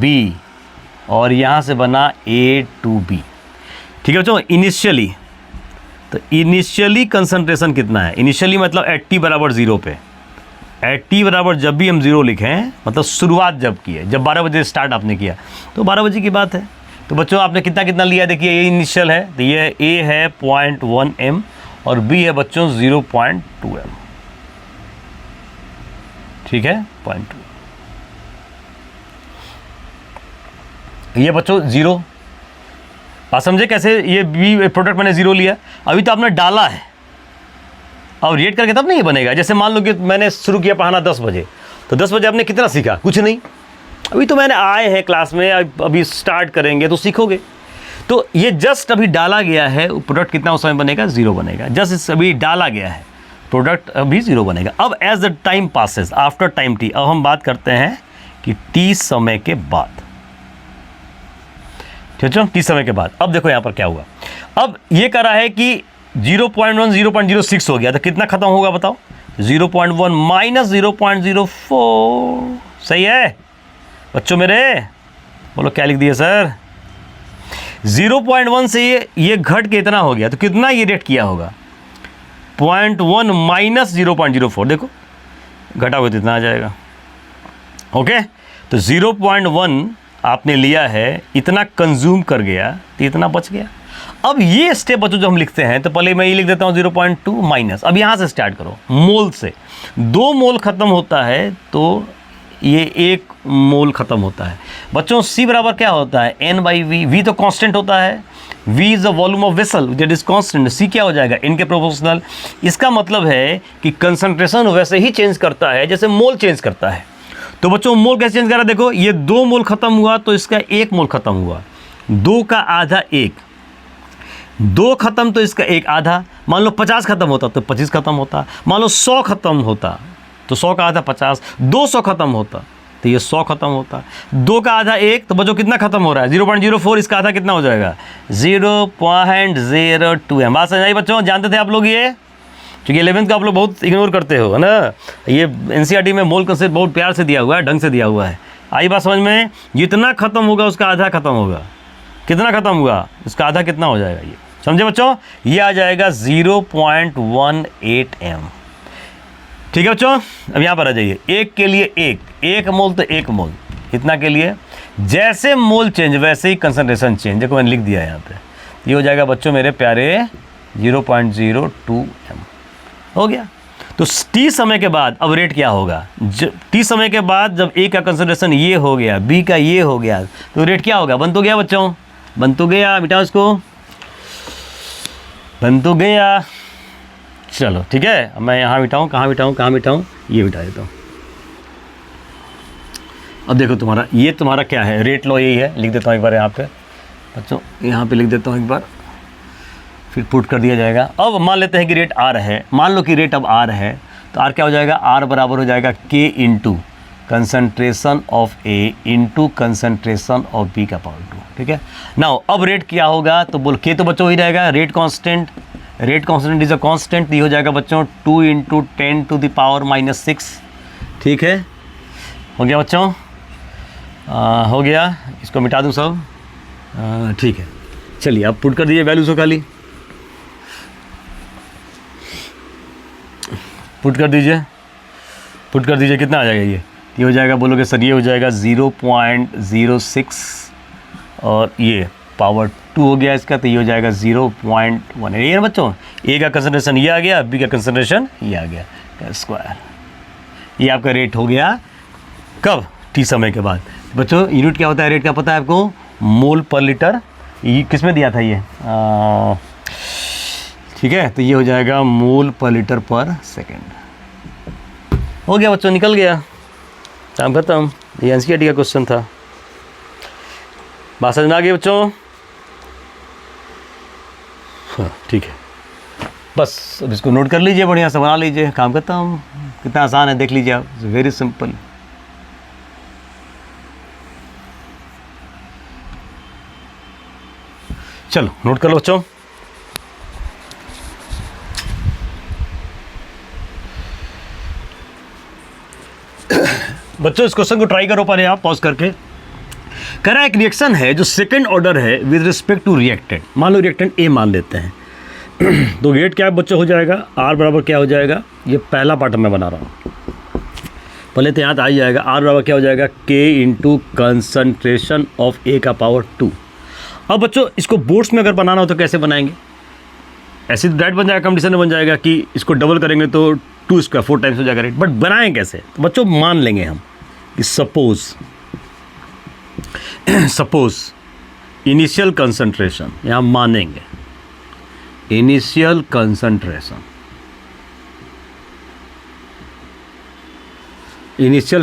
B और यहाँ से बना A2B, ठीक है बच्चों। इनिशियली, तो इनिशियली कंसंट्रेशन कितना है, इनिशियली मतलब एट t बराबर 0 पे, एट t बराबर जब भी हम 0 लिखें मतलब शुरुआत जब की है, जब 12 बजे स्टार्ट आपने किया तो 12 बजे की बात है। तो बच्चों आपने कितना लिया, देखिए ये इनिशियल है, तो ये A है 0.1 m और B है बच्चों 0.2 m, ठीक है 0.2। ये बच्चों 0, आप समझे कैसे, ये B प्रोडक्ट मैंने 0 लिया, अभी तो आपने डाला है, और रेट करके तब नहीं बनेगा। जैसे मान लो कि मैंने शुरू किया पढ़ाना 10 बजे, तो 10 बजे आपने कितना सीखा, कुछ नहीं, अभी तो मैंने आए हैं क्लास में, अभी स्टार्ट करेंगे तो सीखोगे। तो ये जस्ट अभी डाला गया है, प्रोडक्ट कितना उस समय बनेगा, 0 बनेगा, जस्ट अभी डाला गया है, प्रोडक्ट अभी 0 बनेगा। अब as the time passes, after time t, अब हम बात करते हैं कि t समय के बाद, ठीक है, t समय के बाद। अब देखो यहाँ पर क्या हुआ, अब ये कह रहा है कि 0.1 0.06 हो गया, तो कितना खत्म होगा बताओ, 0.1 माइनस 0.04, सही है बच्चों मेरे, बोलो क्या लिख दिए सर। 0.1 से ये घट के इतना हो गया, तो कितना ये रेट किया होगा, 0.1 माइनस 0.04, देखो घटाओगे तो इतना आ जाएगा, ओके। तो 0.1 आपने लिया है, इतना कंज्यूम कर गया तो इतना बच गया। अब ये स्टेप बच्चों जो हम लिखते हैं, तो पहले मैं ये लिख देता हूँ 0.2 माइनस, अब यहाँ से स्टार्ट करो, मोल से 2 मोल खत्म होता है तो ये 1 मोल खत्म होता है बच्चों। C बराबर क्या होता है, N/V, V तो कांस्टेंट होता है, V is the volume of vessel that is constant, C क्या हो जाएगा, N के प्रोपोर्शनल। इसका मतलब है कि कंसंट्रेशन वैसे ही चेंज करता है जैसे मोल चेंज करता है। तो बच्चों मोल कैसे चेंज कर रहा है, देखो ये 2 मोल खत्म हुआ तो इसका 1 मोल खत्म हुआ, 2 का आधा 1, 2 खत्म तो इसका 1 आधा, मान लो 50 खत्म होता तो 25 खत्म होता, मान लो 100 खत्म होता तो 100 का आधा 50, 200 खत्म होता तो ये 100 खत्म होता, 2 का आधा 1, तो बच्चों कितना खत्म हो रहा है 0.04, इसका आधा कितना हो जाएगा 0.02 m। बात समझ आई बच्चों, जानते थे आप लोग ये, क्योंकि 11th का आप लोग बहुत इग्नोर करते हो है ना, ये NCERT में मोल कंसेप्ट बहुत प्यार से दिया हुआ है, ढंग से दिया हुआ है। आई बात समझ में, जितना खत्म होगा उसका आधा खत्म होगा, कितना खत्म हुआ उसका आधा कितना हो जाएगा, ये समझे बच्चों, ये आ जाएगा 0.18 m, ठीक है बच्चों। अब यहाँ पर आ जाइए, 1 के लिए 1 मोल तो 1 मोल, इतना के लिए जैसे मोल चेंज वैसे ही कंसंट्रेशन चेंज, देखो मैंने लिख दिया है यहाँ पे, ये हो जाएगा बच्चों मेरे प्यारे 0.02 m, हो गया। तो t समय के बाद अब रेट क्या होगा, t समय के बाद जब A का कंसंट्रेशन ये हो गया, B का ये हो गया, तो रेट क्या होगा, बन तो गया बच्चों, बन तो गया, मिटाओ इसको, बन तो गया। चलो ठीक है, अब मैं यहाँ बिठाऊँ, कहाँ बिठाऊँ, ये बिठा देता हूँ। अब देखो तुम्हारा, ये तुम्हारा क्या है, रेट लॉ यही है। लिख देता हूँ एक बार यहाँ पे बच्चों, यहाँ पे लिख देता हूँ एक बार, फिर पुट कर दिया जाएगा। अब मान लेते हैं कि रेट आर है, मान लो कि रेट अब आर है, तो आर क्या हो जाएगा, आर बराबर हो जाएगा K into concentration of A into concentration of B का पावर 2। ठीक है, नाउ अब रेट क्या होगा, तो बोल के तो बच्चों ही रहेगा, rate constant is a constant, ये हो जाएगा बच्चों 2 इंटू 10 टू द पावर -6। ठीक है, हो गया बच्चों, हो गया, इसको मिटा दूँ सब। ठीक है, चलिए अब पुट कर दीजिए वैल्यूज़ को, खाली पुट कर दीजिए, कितना आ जाएगा ये हो जाएगा, बोलोगे सर ये हो जाएगा 0.06 और ये पावर 2 हो गया इसका, तो ये हो जाएगा 0.1। ये ना बच्चों, ए का कंसंट्रेशन ये आ गया, बी का कंसंट्रेशन ये आ गया, स्क्वायर। ये आपका रेट हो गया कब, टी समय के बाद। बच्चों यूनिट क्या होता है, रेट क्या पता है आपको, मोल पर लीटर। ये किस में दिया था ये, ठीक है, तो ये हो जाएगा मोल पर लीटर पर सेकेंड। हो गया बच्चों, निकल गया, काम खत्म। ये एनसीईआरटी का क्वेश्चन था। बात समझ में आ गई बच्चों? हाँ ठीक है, बस अब इसको नोट कर लीजिए, बढ़िया से बना लीजिए, काम खत्म। कितना आसान है देख लीजिए आप, वेरी सिंपल। चलो नोट कर लो बच्चों। बच्चों इस क्वेश्चन को ट्राई करो पहले आप, पॉज करके। कह रहा है एक रिएक्शन है जो सेकंड ऑर्डर है विद रिस्पेक्ट टू रिएक्टेंट। मान लो रिएक्टेंट ए मान लेते हैं तो रेट क्या बच्चों हो जाएगा, आर बराबर क्या हो जाएगा, ये पहला पार्ट मैं बना रहा हूँ, पहले तो यहाँ आ ही जाएगा। आर बराबर क्या हो जाएगा, के इंटू कंसनट्रेशन ऑफ ए का पावर 2। अब बच्चों इसको बोर्ड्स में अगर बनाना हो तो कैसे बनाएंगे, ऐसे तो डायरेक्ट बन जाएगा, कंडीशन में बन जाएगा कि इसको डबल करेंगे तो 2 स्क्वायर 4 टाइम्स हो जाएगा रेट। बट बनाएं कैसे, तो बच्चों मान लेंगे हम कि सपोज इनिशियल कंसंट्रेशन, यहाँ मानेंगे इनिशियल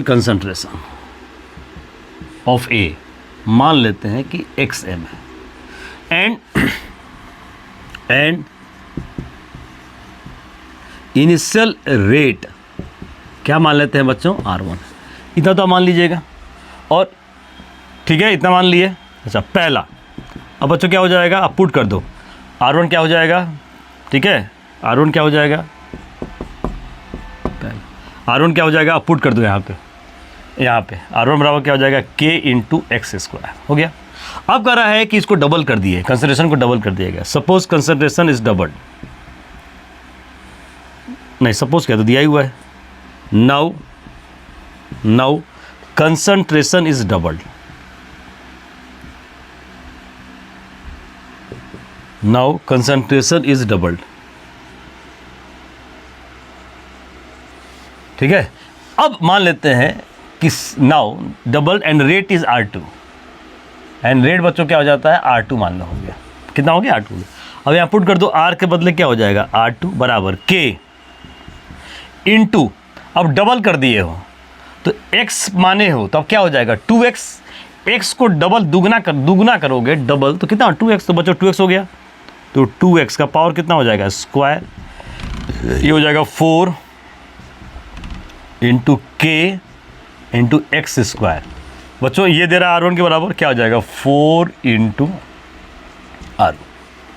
कंसंट्रेशन ऑफ ए मान लेते हैं कि XM है, एंड इनिशियल रेट क्या मान लेते हैं बच्चों, R1। इतना तो मान लीजिएगा, और ठीक है इतना मान लिए। अच्छा पहला, अब बच्चों क्या हो जाएगा, आप पुट कर दो, R1 क्या हो जाएगा, ठीक है R1 क्या हो जाएगा, R1 क्या हो जाएगा, आप पुट कर दो यहाँ पे R1 बराबर क्या हो जाएगा, K इंटू एक्स स्क्वायर हो गया। अब कह रहा है कि इसको डबल कर दिए, कंसंट्रेशन को डबल कर दिया गया। सपोज कंसंट्रेशन इज डबल्ड, नहीं सपोज क्या तो दिया ही हुआ है। Now concentration is doubled, now concentration is doubled, ठीक है। अब मान लेते हैं कि now double and rate is R2, and rate बच्चों क्या हो जाता है, R2 मान लो हो गया। कितना हो गया, R2 हो गया। अब यहाँ पुट कर दो, R के बदले क्या हो जाएगा, R2 बराबर K इंटू, अब डबल कर दिए हो तो X माने हो तो अब क्या हो जाएगा 2X, X को डबल दुगना करोगे डबल तो कितना 2X, तो बच्चों 2X हो गया, तो 2X का पावर कितना हो जाएगा स्क्वायर, ये हो जाएगा 4 into K into x square. बच्चों ये दे रहा है R1 के बराबर, क्या हो जाएगा 4 इंटू R1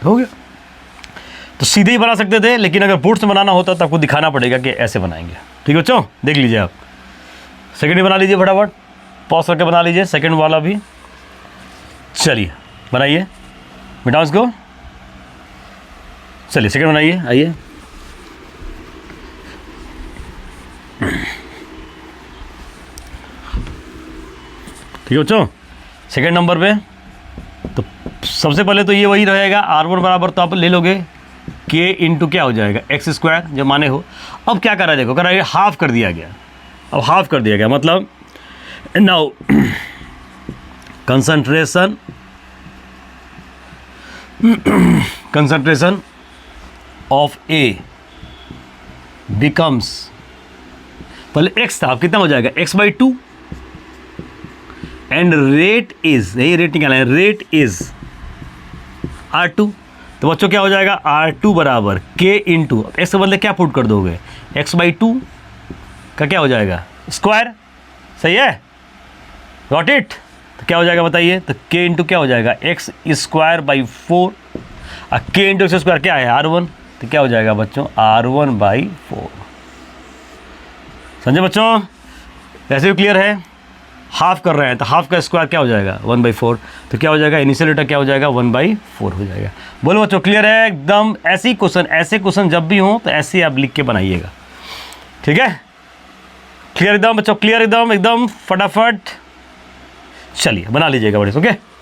हो गया। तो सीधे ही बना सकते थे, लेकिन अगर बोर्ड से बनाना होता तो आपको दिखाना पड़ेगा कि ऐसे बनाएंगे। ठीक है बच्चों, देख लीजिए आप, सेकंड ही बना लीजिए फटाफट, पॉज करके बना लीजिए सेकंड वाला भी। चलिए बनाइए, मिटाओ इसको, चलिए सेकंड बनाइए, आइए। ठीक है बच्चों, सेकंड नंबर पे तो सबसे पहले तो ये वही रहेगा, R1 बराबर तो आप ले लोगे K इंटू क्या हो जाएगा एक्स स्क्वायर, जो माने हो। अब क्या कर रहा है देखो, कर रहा है हाफ कर दिया गया, अब हाफ कर दिया गया मतलब now concentration of A becomes, पहले x था, अब कितना हो जाएगा x/2 एंड रेट इज, यही रेट निकालना है, रेट इज R2। तो बच्चों क्या हो जाएगा, R2 बराबर K इंटू, एक्स के बदले क्या पुट कर दोगे, x/2 का क्या हो जाएगा स्क्वायर, सही है, गॉट इट। तो क्या हो जाएगा बताइए, तो K इंटू क्या हो जाएगा x स्क्वायर बाई 4, और K इंटू एक्स स्क्वायर क्या है R1, तो क्या हो जाएगा बच्चों R1/4। समझे बच्चों, ऐसे भी क्लियर है। हाफ कर रहे हैं तो हाफ का स्क्वायर क्या हो जाएगा 1/4, तो क्या हो जाएगा इनिशियल डेटा क्या हो जाएगा 1/4 हो जाएगा। बोलो बच्चों क्लियर है एकदम। ऐसे क्वेश्चन जब भी हो तो ऐसे आप लिख के बनाइएगा, ठीक है, क्लियर एकदम बच्चों, क्लियर एकदम फटाफट, चलिए बना लीजिएगा बड़े, ओके।